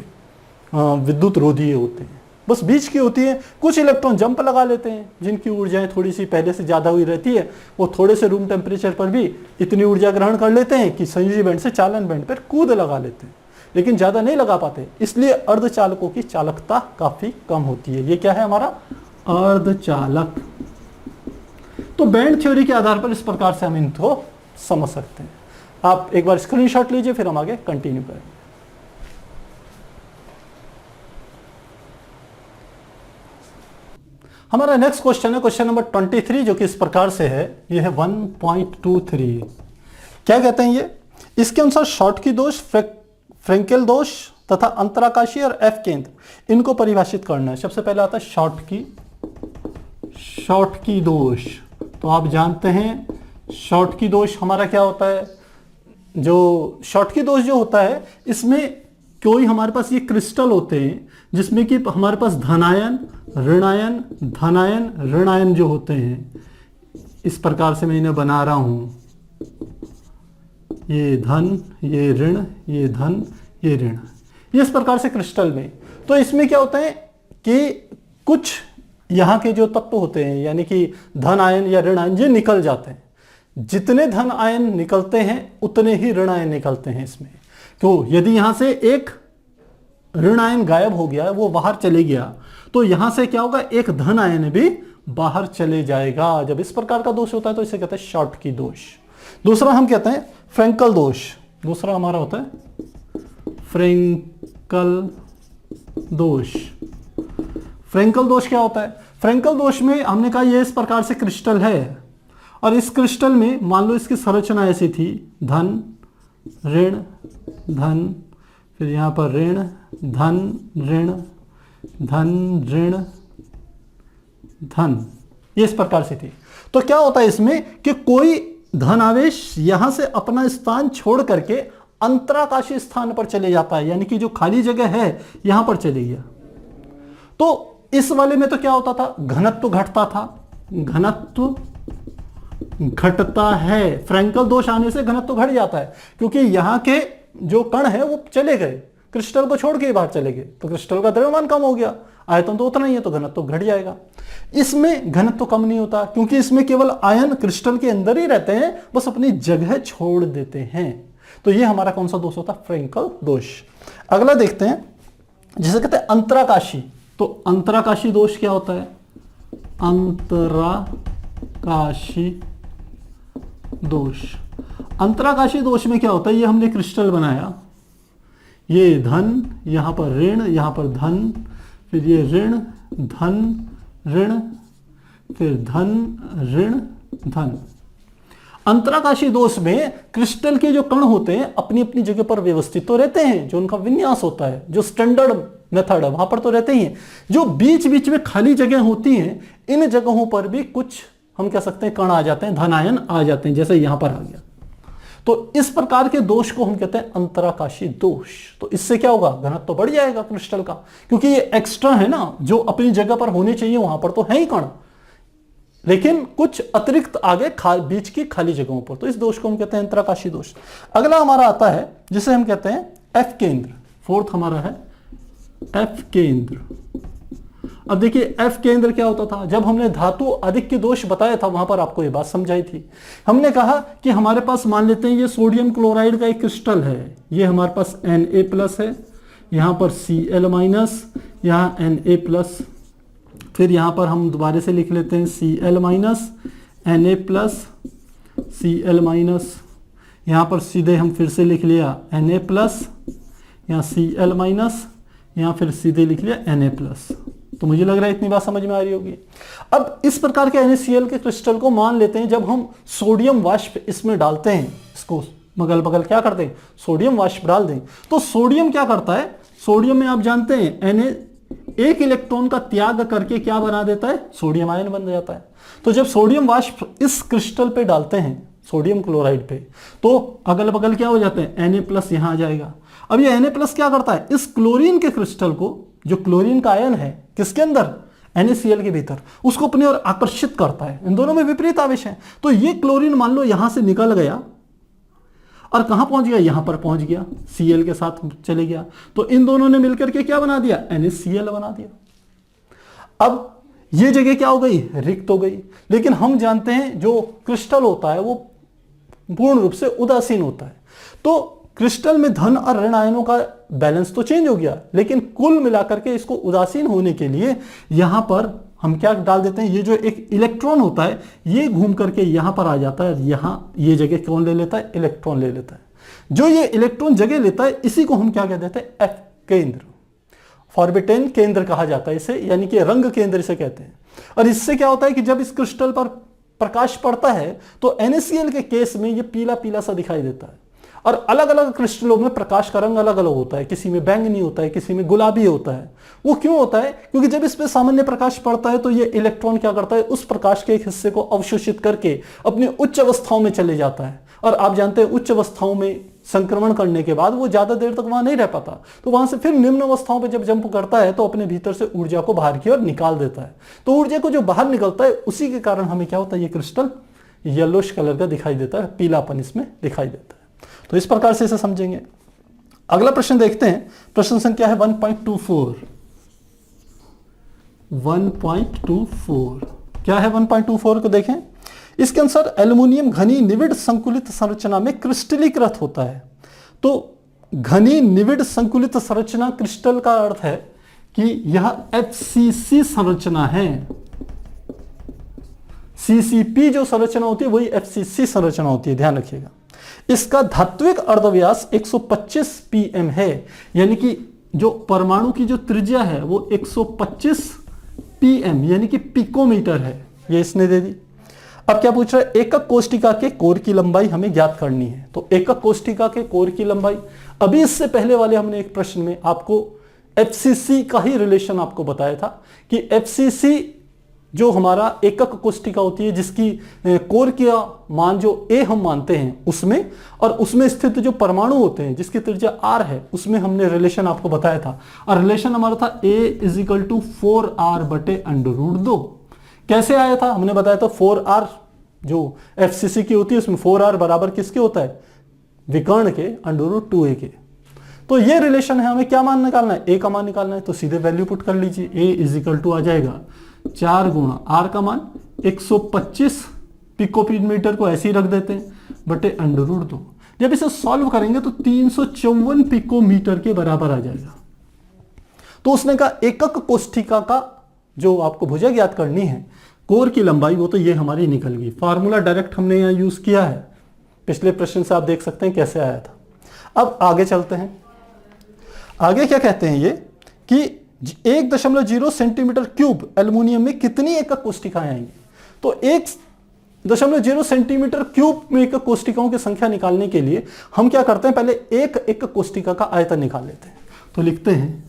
विद्युत रोधी होते हैं, बस बीच की होती है। कुछ इलेक्ट्रॉन जंप लगा लेते हैं, जिनकी ऊर्जाएं थोड़ी सी पहले से ज्यादा हुई रहती है, वो थोड़े से रूम टेम्परेचर पर भी इतनी ऊर्जा ग्रहण कर लेते हैं कि संयोजी बैंड से चालन बैंड पर कूद लगा लेते हैं, लेकिन ज्यादा नहीं लगा पाते। इसलिए अर्धचालकों की चालकता काफी कम होती है। ये क्या है हमारा? अर्धचालक। तो बैंड थ्योरी के आधार पर इस प्रकार से हम इनको समझ सकते हैं। आप एक बार स्क्रीनशॉट लीजिए, फिर हम आगे कंटिन्यू करेंगे। हमारा नेक्स्ट क्वेश्चन है क्वेश्चन नंबर 23, जो कि इस प्रकार से है। यह है 1.23। क्या कहते हैं ये? इसके अनुसार शॉर्टकी दोष, फ्रेंकेल दोष तथा अंतराकाशी और एफ केंद्र, इनको परिभाषित करना है। सबसे पहले आता है शॉर्टकी दोष। तो आप जानते हैं शॉर्टकी दोष हमारा क्या होता है? जो शॉर्टकी दोष जो होता है, इसमें कोई हमारे पास ये क्रिस्टल होते हैं जिसमें कि हमारे पास धनायन, ऋणायन, धनायन, ऋणायन जो होते हैं। इस प्रकार से मैं इन्हें बना रहा हूं, ये धन, ये ऋण, ये धन, ये ऋण, ये इस प्रकार से क्रिस्टल में। तो इसमें क्या होता है कि कुछ यहाँ के जो तत्व होते हैं, यानी कि धन आयन या ऋण आयन, ये निकल जाते हैं। जितने धन आयन निकलते हैं उतने ही ऋण आयन निकलते हैं इसमें। तो यदि यहां से एक ऋण आयन गायब हो गया, वो बाहर चले गया, तो यहां से क्या होगा? एक धन आयन भी बाहर चले जाएगा। जब इस प्रकार का दोष होता है तो इसे कहते हैं शॉर्टकी दोष। दूसरा हम कहते हैं फ्रेंकल दोष। दूसरा हमारा होता है फ्रेंकल दोष। फ्रेंकल दोष क्या होता है? फ्रेंकल दोष में हमने कहा ये इस प्रकार से क्रिस्टल है, और इस क्रिस्टल में मान लो इसकी संरचना ऐसी थी, धन, ऋण, धन, फिर यहां पर ऋण, धन, ऋण, धन, ऋण, धन, ये इस प्रकार से थी। तो क्या होता है इसमें कि कोई धन आवेश यहां से अपना स्थान छोड़ करके अंतराकाशी स्थान पर चले जाता है, यानी कि जो खाली जगह है यहां पर चले गया। तो इस वाले में तो क्या होता था? घनत्व घटता था, घनत्व घटता है। फ्रेंकल दोष आने से घनत्व घट जाता है, क्योंकि यहां के जो कण है वो चले गए, क्रिस्टल को छोड़ के बाहर चले गए, तो क्रिस्टल का द्रव्यमान कम हो गया, आयतन तो उतना ही है, तो घनत्व घट जाएगा। इसमें घनत्व कम नहीं होता, क्योंकि इसमें केवल आयन क्रिस्टल के अंदर ही रहते हैं, बस अपनी जगह छोड़ देते हैं। तो ये हमारा कौन सा दोष होता है? फ्रेंकल दोष। अगला देखते हैं, जिसे कहते हैं अंतराकाशी। तो अंतराकाशी दोष क्या होता है? अंतराकाशी दोष। अंतराकाशी दोष में क्या होता है? ये हमने क्रिस्टल बनाया, ये धन, यहां पर ऋण, यहां पर धन, फिर ये ऋण, धन, ऋण, फिर धन, ऋण, धन। अंतराकाशी दोष में क्रिस्टल के जो कण होते हैं अपनी अपनी जगह पर व्यवस्थित तो रहते हैं, जो उनका विन्यास होता है, जो स्टैंडर्ड मेथड है वहां पर तो रहते ही हैं। जो बीच बीच में खाली जगह होती हैं, इन जगहों पर भी कुछ हम कह सकते हैं कण आ जाते हैं, धनायन आ जाते हैं, जैसे यहां पर आ गया। तो इस प्रकार के दोष को हम कहते हैं अंतराकाशी दोष। तो इससे क्या होगा? घनत्व तो बढ़ जाएगा क्रिस्टल का, क्योंकि ये एक्स्ट्रा है ना, जो अपनी जगह पर होने चाहिए वहां पर तो है ही कण, लेकिन कुछ अतिरिक्त आगे बीच की खाली जगहों पर। तो इस दोष को हम कहते हैं अंतराकाशी दोष। अगला हमारा आता है जिसे हम कहते हैं एफ केंद्र। फोर्थ हमारा है एफ केंद्र। अब देखिए F केंद्र क्या होता था, जब हमने धातु आधिक्य दोष बताया था वहां पर आपको ये बात समझाई थी। हमने कहा कि हमारे पास मान लेते हैं ये सोडियम क्लोराइड का एक क्रिस्टल है, ये हमारे पास Na+ है, यहां पर Cl-, यहाँ Na+, फिर यहां पर हम दोबारा से लिख लेते हैं Cl-, Na+, Cl-, यहां पर सीधे हम फिर से लिख लिया Na+, यहाँ Cl-, यहाँ फिर सीधे लिख लिया Na+। तो मुझे लग रहा है इतनी बात समझ में आ रही होगी। अब इस प्रकार के NaCl के क्रिस्टल को मान लेते हैं, जब हम सोडियम वाष्प इसमें डालते हैं, इसको मगल बगल क्या करते हैं, सोडियम वाष्प डाल दें, तो सोडियम क्या करता है, सोडियम में आप जानते हैं Na एक इलेक्ट्रॉन का त्याग करके क्या बना देता है, सोडियम आयन बन जाता है। तो जब सोडियम वाष्प इस क्रिस्टल पे डालते हैं, सोडियम क्लोराइड पे, तो अगल बगल क्या हो जाते हैं, Na+ यहां आ जाएगा। अब ये Na+ क्या करता है, इस क्लोरीन के क्रिस्टल को, जो क्लोरीन का आयन है किसके अंदर, NaCl के भीतर, उसको अपनी ओर आकर्षित करता है। इन दोनों में विपरीत आवेश है। तो ये क्लोरीन मान लो यहां से निकल गया और कहां पहुंच गया, यहां पर पहुंच गया, Cl के साथ चले गया, तो इन दोनों ने मिलकर के क्या बना दिया, NaCl बना दिया। अब ये जगह क्या हो गई, रिक्त हो गई। लेकिन हम जानते हैं जो क्रिस्टल होता है वो पूर्ण रूप से उदासीन होता है, तो क्रिस्टल में धन और ऋण आयनों का बैलेंस तो चेंज हो गया, लेकिन कुल मिलाकर के इसको उदासीन होने के लिए यहां पर हम क्या डाल देते हैं, ये जो एक इलेक्ट्रॉन होता है ये घूम करके यहां पर आ जाता है, यहां ये जगह कौन ले लेता है, इलेक्ट्रॉन ले लेता है। जो ये इलेक्ट्रॉन जगह लेता है इसी को हम क्या कह देते हैं, F केंद्र, फॉर्बिटेन केंद्र कहा जाता है इसे, यानी कि रंग केंद्र इसे कहते हैं। और इससे क्या होता है कि जब इस क्रिस्टल पर प्रकाश पड़ता है तो NaCl के केस में ये पीला पीला सा दिखाई देता है। और अलग अलग क्रिस्टलों में प्रकाश का रंग अलग अलग होता है, किसी में बैंगनी होता है, किसी में गुलाबी होता है। वो क्यों होता है, क्योंकि जब इस पे सामान्य प्रकाश पड़ता है तो ये इलेक्ट्रॉन क्या करता है, उस प्रकाश के एक हिस्से को अवशोषित करके अपनी उच्च अवस्थाओं में चले जाता है। और आप जानते हैं उच्च अवस्थाओं में संक्रमण करने के बाद वो ज्यादा देर तक वहां नहीं रह पाता, तो वहां से फिर निम्न अवस्थाओं पे जब जंप करता है तो अपने भीतर से ऊर्जा को बाहर की ओर निकाल देता है। तो ऊर्जा को जो बाहर निकलता है उसी के कारण हमें क्या होता है, ये क्रिस्टल येलोइश कलर का दिखाई देता है, पीलापन इसमें दिखाई देता है। तो इस प्रकार से इसे समझेंगे। अगला प्रश्न देखते हैं, प्रश्न संख्या है 1.24। 1.24 क्या है, 1.24 को देखें। इसके अनुसार एल्युमिनियम घनी निविड़ संकुलित संरचना में क्रिस्टलीकृत होता है। तो घनी निविड़ संकुलित संरचना क्रिस्टल का अर्थ है कि यह FCC संरचना है। CCP जो संरचना होती है वही FCC संरचना होती है, ध्यान रखिएगा। इसका धात्विक अर्धव्यास 125 pm है, यानी कि जो परमाणु की जो त्रिज्या है वो 125 pm यानी कि पिकोमीटर है, ये इसने दे दी। अब क्या पूछ रहा है, एकक कोष्टिका के कोर की लंबाई हमें ज्ञात करनी है। तो एकक कोष्टिका के कोर की लंबाई, अभी इससे पहले वाले हमने एक प्रश्न में आपको FCC का ही रिलेशन आपको बताया था कि FCC जो हमारा एकक कोष्टिका होती है जिसकी कोर का मान जो A हम मानते हैं उसमें, और उसमें स्थित जो परमाणु होते हैं जिसकी त्रिज्या R है, उसमें हमने रिलेशन आपको बताया था। और रिलेशन हमारा था A = 4r/√2। कैसे आया था, हमने बताया था 4r जो FCC की होती है उसमें 4r बराबर किसके होता है, विकर्ण के √2a के। तो ये रिलेशन है, हमें क्या मान निकालना है, A का मान निकालना है। तो सीधे वैल्यू पुट कर लीजिए, A = आ जाएगा 4 गुणा R का मान 125 पिकोमीटर को ऐसे ही रख देते हैं बटे √2। जब इसे सॉल्व करेंगे तो 354 पिकोमीटर के बराबर आ जाएगा। तो उसने कहा एकक कोष्ठिका का जो आपको भुजा ज्ञात करनी है, कोर की लंबाई, वो तो ये हमारी निकल गई। फार्मूला डायरेक्ट हमने यहाँ यूज किया है, पिछले प्रश्न से आप देख सकते हैं कैसे आया था। अब आगे चलते हैं। आगे क्या कहते हैं ये कि 1.0 सेंटीमीटर क्यूब एल्युमिनियम में कितनी एकक कोष्ठिकाएं आएंगी। तो 1.0 सेंटीमीटर क्यूब में एकक कोष्ठिकाओं की संख्या निकालने के लिए हम क्या करते हैं, पहले एक एकक कोष्ठिका का आयतन निकाल लेते हैं। तो लिखते हैं,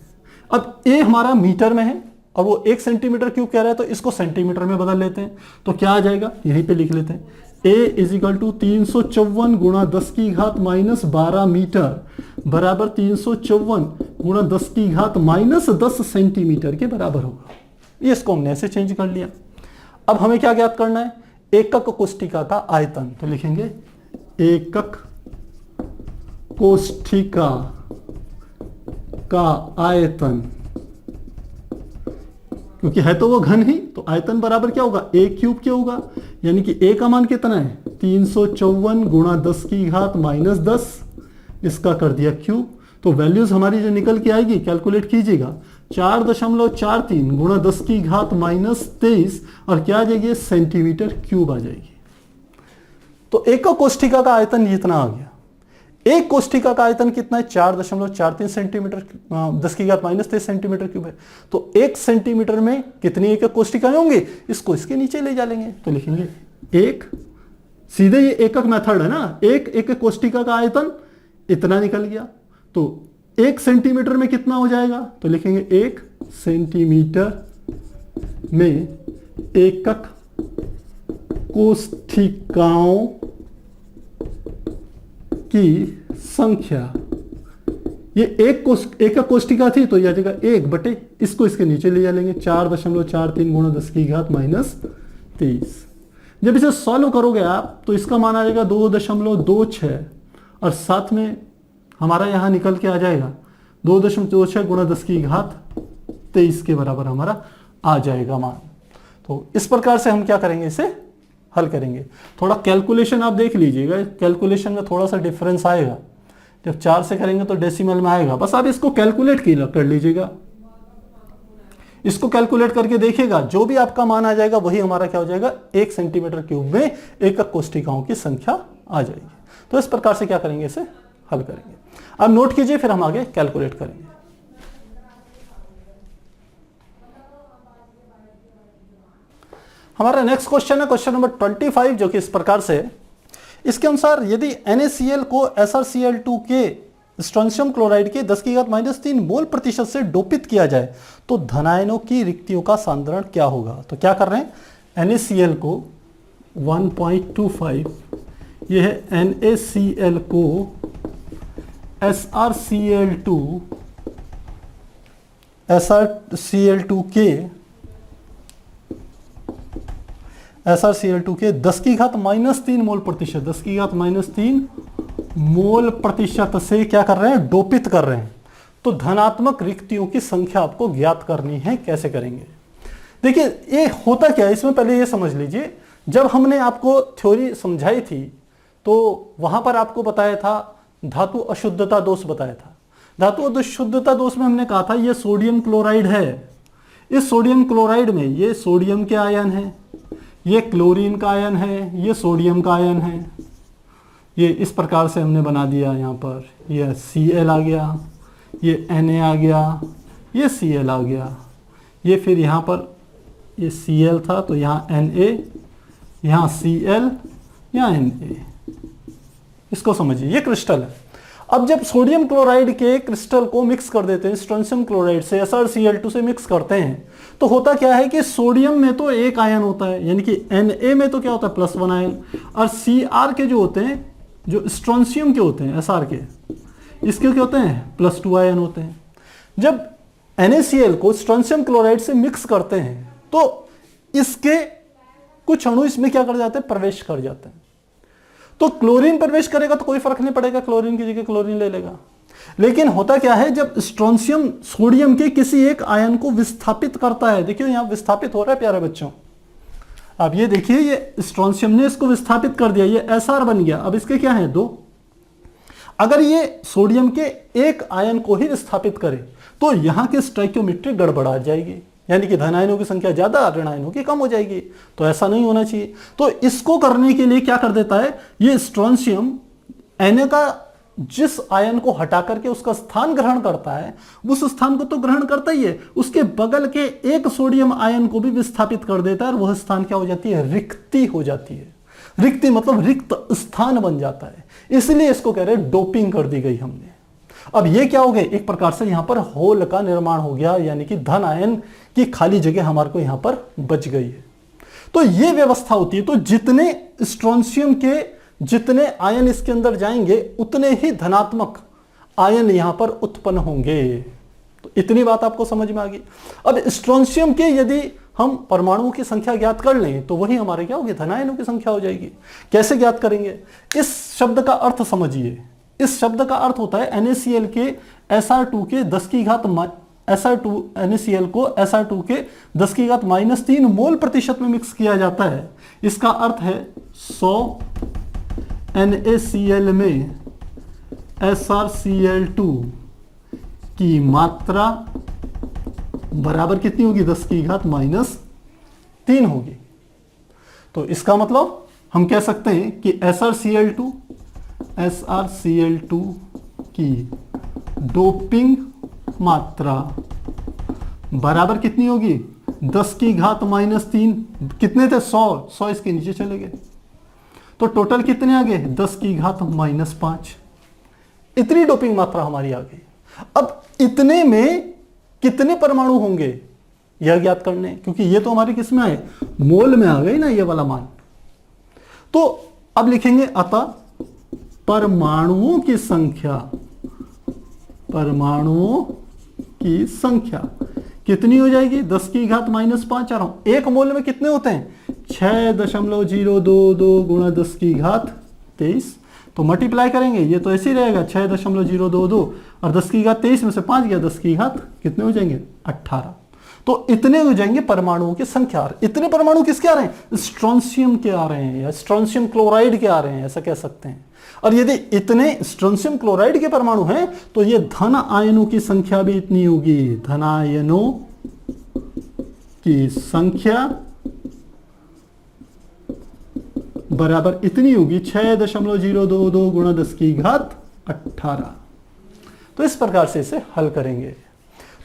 अब A हमारा मीटर में है और वो 1 सेंटीमीटर क्यूब कह रहा है, तो इसको सेंटीमीटर में बदल लेते हैं। तो क्या आ जाएगा, यहीं पे लिख लेते हैं, A = 354 गुणा 10⁻12 मीटर बराबर 354 गुणा 10⁻10 सेंटीमीटर के बराबर होगा। ये इसको हमने ऐसे चेंज कर लिया। अब हमें क्या ज्ञात करना है, एकक कोष्ठिका का आयतन। तो लिखेंगे एकक कोष्ठिका का आयतन क्योंकि है तो वो घन ही, तो आयतन बराबर क्या होगा, a क्यूब क्या होगा, यानी कि a का मान कितना है 354 गुणा 10 की घात माइनस 10, इसका कर दिया क्यूब। तो वैल्यूज हमारी जो निकल के आएगी कैलकुलेट कीजिएगा, 4.43 गुणा 10 की घात माइनस 23 और क्या आ जाएगी सेंटीमीटर क्यूब आ जाएगी। तो एक कोष्ठिका का आयतन इतना आ गया। एक कोष्ठिका का आयतन कितना है 4.43 सेंटीमीटर 10 की घात माइनस 23 सेंटीमीटर क्यूब है। तो 1 सेंटीमीटर में कितनी एक कोष्ठिकाएं होंगी, इसको इसके नीचे ले जा लेंगे तो लिखेंगे एक, सीधे ये एकक मेथड है ना, एक कोष्ठिका का आयतन इतना निकल गया। तो 1 सेंटीमीटर में कितना हो जाएगा, तो लिखेंगे 1 सेंटीमीटर में एकक कोष्ठिकाओं की संख्या। ये एकक कोष्ठिका थी तो यह जगह 1 बटे इसको इसके नीचे ले जा लेंगे 4.43 गुणा 10 की घात माइनस 23। जब इसे सॉल्व करोगे आप तो इसका मान आ जाएगा 2.26 और साथ में हमारा यहां निकल के आ जाएगा 2.26 गुणा 10 की घात 23 के बराबर हमारा आ जाएगा मान। तो इस प्रकार से हम क्या करेंगे, इसे हल करेंगे। थोड़ा कैलकुलेशन आप देख लीजिएगा, कैलकुलेशन में थोड़ा सा डिफरेंस आएगा, जब 4 से करेंगे तो डेसिमल में आएगा। बस आप इसको कैलकुलेट कर लीजिएगा, इसको कैलकुलेट करके देखिएगा, जो भी आपका मान आ जाएगा वही हमारा क्या हो जाएगा 1 सेंटीमीटर क्यूब में एकक कोष्ठिकाओं की संख्या आ जाएगी। तो इस प्रकार से क्या करेंगे, इसे हल करेंगे। अब नोट कीजिए, फिर हम आगे कैलकुलेट करेंगे। हमारा नेक्स्ट क्वेश्चन है क्वेश्चन नंबर 25, जो कि इस प्रकार से है। इसके अनुसार यदि NaCl को SrCl2 के स्ट्रोंशियम क्लोराइड के 10 की घात माइनस 3 मोल प्रतिशत से डोपित किया जाए तो धनायनों की रिक्तियों का सांद्रण क्या होगा। तो क्या कर रहे हैं, NaCl को 1.25, यह है NaCl को SrCl2 के 10 की घात माइनस 3 मोल प्रतिशत, 10 की घात माइनस 3 मोल प्रतिशत से क्या कर रहे हैं, डोपित कर रहे हैं। तो धनात्मक रिक्तियों की संख्या आपको ज्ञात करनी है। कैसे करेंगे, देखिए ये होता क्या है, इसमें पहले ये समझ लीजिए। जब हमने आपको थ्योरी समझाई थी तो वहां पर आपको बताया था धातु अशुद्धता दोष बताया था। धातु अशुद्धता दोष में हमने कहा था ये सोडियम क्लोराइड है, इस सोडियम क्लोराइड में ये सोडियम के आयन है, ये क्लोरीन का आयन है, ये सोडियम का आयन है। ये इस प्रकार से हमने बना दिया, यहाँ पर ये Cl आ गया, ये Na आ गया, ये Cl आ गया, ये फिर यहाँ पर ये Cl था तो यहाँ Na, यहाँ Cl, यहाँ Na। इसको समझिए, ये क्रिस्टल है। अब जब सोडियम क्लोराइड के क्रिस्टल को मिक्स कर देते हैं स्ट्रोंशियम क्लोराइड से, SrCl2 से मिक्स करते हैं, तो होता क्या है कि सोडियम में तो एक आयन होता है, यानी कि Na में तो क्या होता है +1 आयन, और Cr के जो होते हैं, जो स्ट्रोंशियम के होते हैं Sr के, इसके क्या होते हैं +2 आयन होते हैं। जब NaCl को स्ट्रोंशियम क्लोराइड से मिक्स करते हैं तो इसके कुछ अणु इसमें क्या कर जाते हैं, प्रवेश कर जाते हैं। तो क्लोरीन प्रवेश करेगा तो कोई फर्क नहीं पड़ेगा, क्लोरीन की जगह क्लोरीन ले लेगा। लेकिन होता क्या है, जब स्ट्रोंशियम सोडियम के किसी एक आयन को विस्थापित करता है, देखिए यहां विस्थापित हो रहा है प्यारे बच्चों, अब ये देखिए ये स्ट्रोंशियम ने इसको विस्थापित कर दिया, ये Sr बन गया। अब इसके क्या है 2, अगर ये सोडियम के एक आयन को ही विस्थापित करे तो यहां की स्टोइकियोमेट्री गड़बड़ा जाएगी, यानी कि धनायनों की संख्या ज्यादा ऋणायनों की कम हो जाएगी। तो ऐसा नहीं होना चाहिए। तो इसको करने के लिए क्या कर देता है, ये स्ट्रोंशियम Na का जिस आयन को हटा करके उसका स्थान ग्रहण करता है, उस स्थान को तो ग्रहण करता ही है, उसके बगल के एक सोडियम आयन को भी विस्थापित कर देता है और वह स्थान क्या हो जाती है, रिक्ति हो जाती है। रिक्ति मतलब रिक्त स्थान बन जाता है, इसलिए इसको कह रहे हैं डोपिंग कर दी गई हमने। अब ये क्या हो गया, एक प्रकार से यहां पर होल का निर्माण हो गया, यानी कि धन आयन की खाली जगह हमारे को यहां पर बच गई है। तो ये व्यवस्था होती है। तो जितने स्ट्रोंशियम के जितने आयन इसके अंदर जाएंगे उतने ही धनात्मक आयन यहां पर उत्पन्न होंगे। तो इतनी बात आपको समझ में आ गई। अब स्ट्रोंशियम के यदि हम परमाणुओं की संख्या ज्ञात कर लें तो वही हमारे क्या होगी, धनायनों की संख्या हो जाएगी। कैसे ज्ञात करेंगे, इस शब्द का अर्थ समझिए। इस शब्द का अर्थ होता है NaCl के Sr2 के 10 की घात SR2 NaCl को SR2 के 10⁻³ मोल प्रतिशत में मिक्स किया जाता है, इसका अर्थ है 100 NaCl में SrCl2 की मात्रा बराबर कितनी होगी? 10⁻³ होगी। तो इसका मतलब हम कह सकते हैं कि SrCl2 की डोपिंग मात्रा बराबर कितनी होगी? 10⁻³ कितने थे? 100 इसके नीचे चले गए, तो टोटल कितने आ गए? 10⁻⁵ इतनी डोपिंग मात्रा हमारी आ गई। अब इतने में कितने परमाणु होंगे यह ज्ञात करने, क्योंकि ये तो हमारे किस में आए? मोल में आ गई ना ये वाला मान। तो अब लिखेंगे अतः परमाणुओं की संख्या कितनी हो जाएगी? 10⁻⁵ आ रहा हूं। एक मोल में कितने होते हैं? 6.022 गुणा 10⁻23। तो मल्टीप्लाई करेंगे, ये तो ऐसे ही रहेगा 6.022 और 10⁻23 में से 5 गया, 10 कितने हो जाएंगे? 18। तो इतने हो जाएंगे परमाणुओं की संख्या। इतने परमाणु किसके आ रहे हैं? स्ट्रोंशियम के आ रहे हैं या स्ट्रोंशियम क्लोराइड के आ रहे हैं, ऐसा कह सकते हैं। और यदि इतने स्ट्रोंशियम क्लोराइड के परमाणु हैं तो ये धन आयनों की संख्या भी इतनी होगी। धन आयनों की संख्या बराबर इतनी होगी 6.022 गुणा 10⁻18। तो इस प्रकार से इसे हल करेंगे।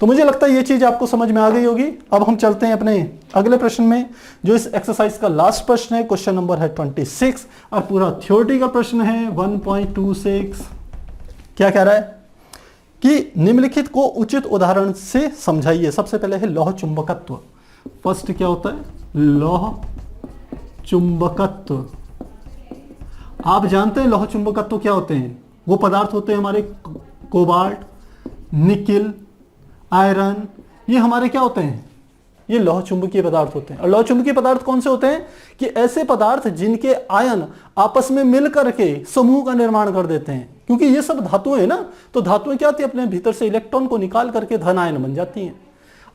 तो मुझे लगता है ये चीज आपको समझ में आ गई होगी। अब हम चलते हैं अपने अगले प्रश्न में, जो इस एक्सरसाइज का लास्ट प्रश्न है। क्वेश्चन नंबर है 26 और पूरा थ्योरेटिकल का प्रश्न है 1.26। क्या कह रहा है कि निम्नलिखित को उचित उदाहरण से समझाइए। सबसे पहले है लौह चुंबकत्व। फर्स्ट क्या होता है? लौह चुंबकत्व। आप जानते हैं लौह चुंबकत्व क्या होते हैं? वो पदार्थ होते हैं हमारे कोबाल्ट, निकिल, आयरन, ये हमारे क्या होते हैं? ये लौह चुंबकीय पदार्थ होते हैं। और लौह चुंबकीय पदार्थ कौन से होते हैं? कि ऐसे पदार्थ जिनके आयन आपस में मिलकर के समूह का निर्माण कर देते हैं। क्योंकि ये सब धातुएं हैं ना, तो धातुएं क्या होती है? अपने भीतर से इलेक्ट्रॉन को निकाल करके धन आयन बन जाती हैं।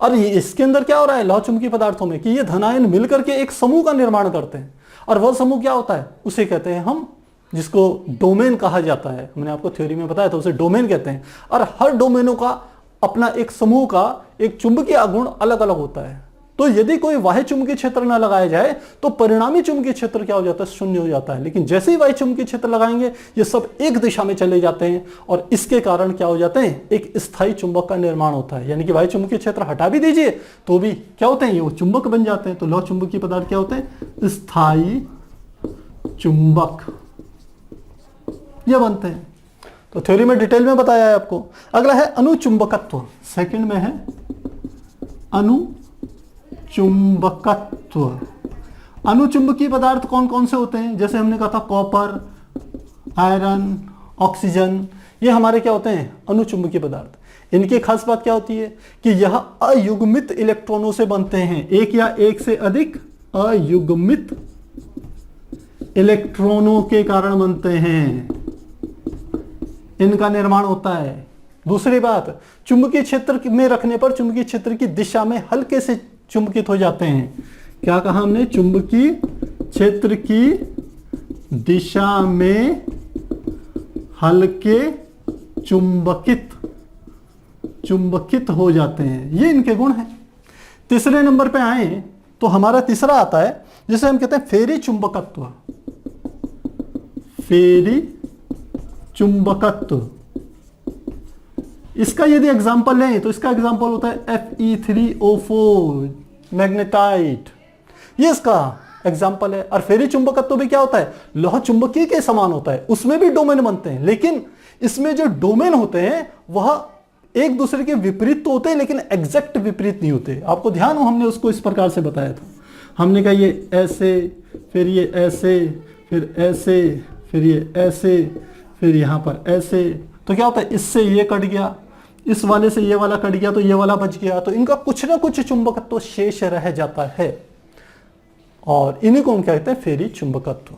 और ये इसके अंदर क्या हो रहा है लौह चुंबकीय पदार्थों में कि ये धन आयन मिलकर के एक समूह का निर्माण करते हैं। और वह समूह क्या होता है? उसे कहते हैं हम, जिसको डोमेन कहा जाता है। हमने आपको थ्योरी में बताया था, उसे डोमेन कहते हैं। और हर डोमेनों का अपना एक समूह का एक चुंबकीय आघूर्ण अलग अलग होता है। तो यदि कोई बाह्य चुंबकीय क्षेत्र न लगाया जाए तो परिणामी चुंबकीय क्षेत्र क्या हो जाता है? शून्य हो जाता है। लेकिन जैसे ही बाह्य चुंबकीय क्षेत्र लगाएंगे ये सब एक दिशा में चले जाते हैं और इसके कारण क्या हो जाते हैं? एक स्थायी चुंबक का निर्माण होता है। यानी कि बाह्य चुंबकीय क्षेत्र हटा भी दीजिए तो भी क्या होते हैं? ये वो चुंबक बन जाते हैं। तो लौह चुंबकीय पदार्थ क्या होते हैं? स्थायी चुंबक ये बनते हैं। तो थ्योरी में डिटेल में बताया है आपको। अगला है अनुचुंबकत्व। सेकंड में है अनुचुंबकत्व। अनुचुंबकीय पदार्थ कौन कौन से होते हैं? जैसे हमने कहा था कॉपर, आयरन, ऑक्सीजन, ये हमारे क्या होते हैं? अनुचुंबकीय पदार्थ। इनकी खास बात क्या होती है कि यह अयुग्मित इलेक्ट्रॉनों से बनते हैं। एक या एक से अधिक अयुग्मित इलेक्ट्रॉनों के कारण बनते हैं, इनका निर्माण होता है। दूसरी बात, चुंबकीय क्षेत्र में रखने पर चुंबकीय क्षेत्र की दिशा में हल्के से चुंबकित हो जाते हैं। क्या कहा हमने? चुंबकीय क्षेत्र की दिशा में हल्के चुंबकित हो जाते हैं। ये इनके गुण हैं। तीसरे नंबर पे आए तो हमारा तीसरा आता है जिसे हम कहते हैं फेरी चुंबकत्व। फेरी चुंबकत्व। इसका यदि एग्जांपल लें तो इसका एग्जांपल होता है Fe3O4 मैग्नेटाइट, ये इसका एग्जांपल है। और फेरी चुंबकत्व भी क्या होता है? लौह चुंबकीय के समान होता है। उसमें भी डोमेन बनते हैं, लेकिन इसमें जो डोमेन होते हैं वह एक दूसरे के विपरीत तो होते हैं लेकिन एग्जैक्ट विपरीत नहीं होते। आपको ध्यान हो, हमने उसको इस प्रकार से बताया था। हमने कहा ये ऐसे, फिर ये ऐसे, फिर ऐसे, फिर ये ऐसे, फिर यहां पर ऐसे। तो क्या होता है? इससे ये कट गया, इस वाले से ये वाला कट गया, तो ये वाला बच गया। तो इनका कुछ ना कुछ चुंबकत्व तो शेष रह जाता है और इन्हीं को हम कहते हैं फेरी चुंबकत्व।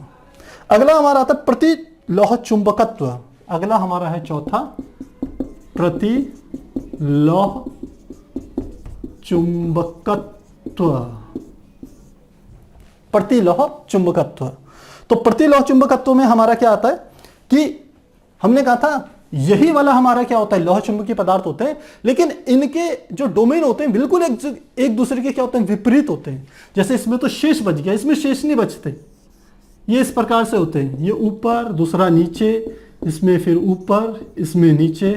अगला हमारा आता है प्रति लौह चुंबकत्व। अगला हमारा है चौथा प्रति लौह चुंबकत्व, प्रतिलोह चुंबकत्व। तो प्रतिलोह चुंबकत्व में हमारा क्या आता है कि हमने कहा था यही वाला हमारा क्या होता है, लौह चुंबकीय पदार्थ होते हैं, लेकिन इनके जो डोमेन होते हैं बिल्कुल एक दूसरे के क्या होते हैं, विपरीत होते हैं। जैसे इसमें तो शेष बच गया, इसमें शेष नहीं बचते। ये इस प्रकार से होते हैं, ये ऊपर, दूसरा नीचे, इसमें फिर ऊपर, इसमें नीचे,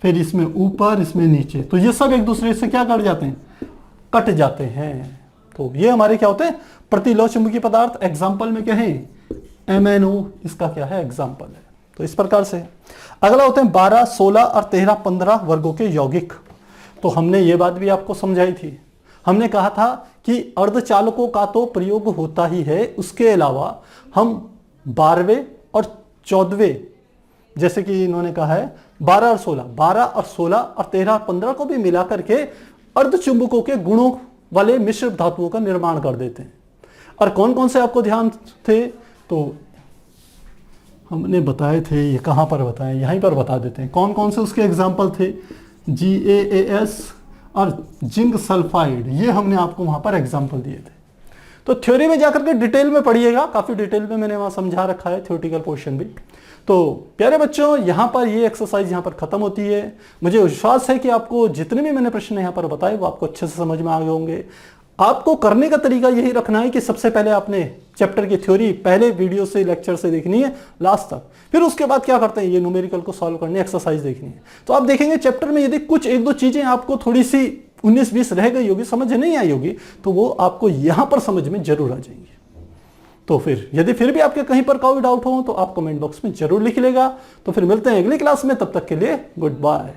फिर इसमें ऊपर, इसमें नीचे। तो ये सब एक दूसरे से क्या कर जाते हैं, कट जाते हैं। तो ये हमारे क्या होते हैं, प्रतिलोह चुंबकीय पदार्थ। एग्जाम्पल में क्या है, MnO इसका क्या है, एग्जाम्पल है। तो इस प्रकार से अगला होते हैं 12, 16 और 13, 15 वर्गों के यौगिक। तो हमने ये बात भी आपको समझाई थी। हमने कहा था कि अर्धचालकों का तो प्रयोग होता ही है, उसके अलावा हम 12वें और 14वें, जैसे कि इन्होंने कहा है 12 और 16, 12 और 16 और 13 और 15 को भी मिला करके अर्धचुंबकों के गुणों वाले मिश्र धातुओं का निर्माण कर देते हैं। और कौन कौन से आपको ध्यान थे, तो हमने बताए थे, ये कहाँ पर बताए, यहीं पर बता देते हैं कौन कौन से उसके एग्जाम्पल थे। GaAs और जिंक सल्फाइड, ये हमने आपको वहाँ पर एग्जाम्पल दिए थे। तो थ्योरी में जाकर के डिटेल में पढ़िएगा, काफ़ी डिटेल में मैंने वहाँ समझा रखा है, थ्योरेटिकल पोर्शन भी। तो प्यारे बच्चों, यहाँ पर ये एक्सरसाइज यहाँ पर खत्म होती है। मुझे विश्वास है कि आपको जितने भी मैंने प्रश्न यहाँ पर बताए वो आपको अच्छे से समझ में आ गए होंगे। आपको करने का तरीका यही रखना है कि सबसे पहले आपने चैप्टर की थ्योरी पहले वीडियो से, लेक्चर से देखनी है लास्ट तक, फिर उसके बाद क्या करते हैं, ये न्यूमेरिकल को सॉल्व करने, एक्सरसाइज देखनी है। तो आप देखेंगे चैप्टर में यदि कुछ एक दो चीजें आपको थोड़ी सी 19-20 रह गई होगी, समझ नहीं आई होगी, तो वो आपको यहां पर समझ में जरूर आ जाएंगी। तो फिर यदि फिर भी आपके कहीं पर कोई डाउट हो तो आप कमेंट बॉक्स में जरूर लिख लेगा। तो फिर मिलते हैं अगली क्लास में, तब तक के लिए गुड बाय।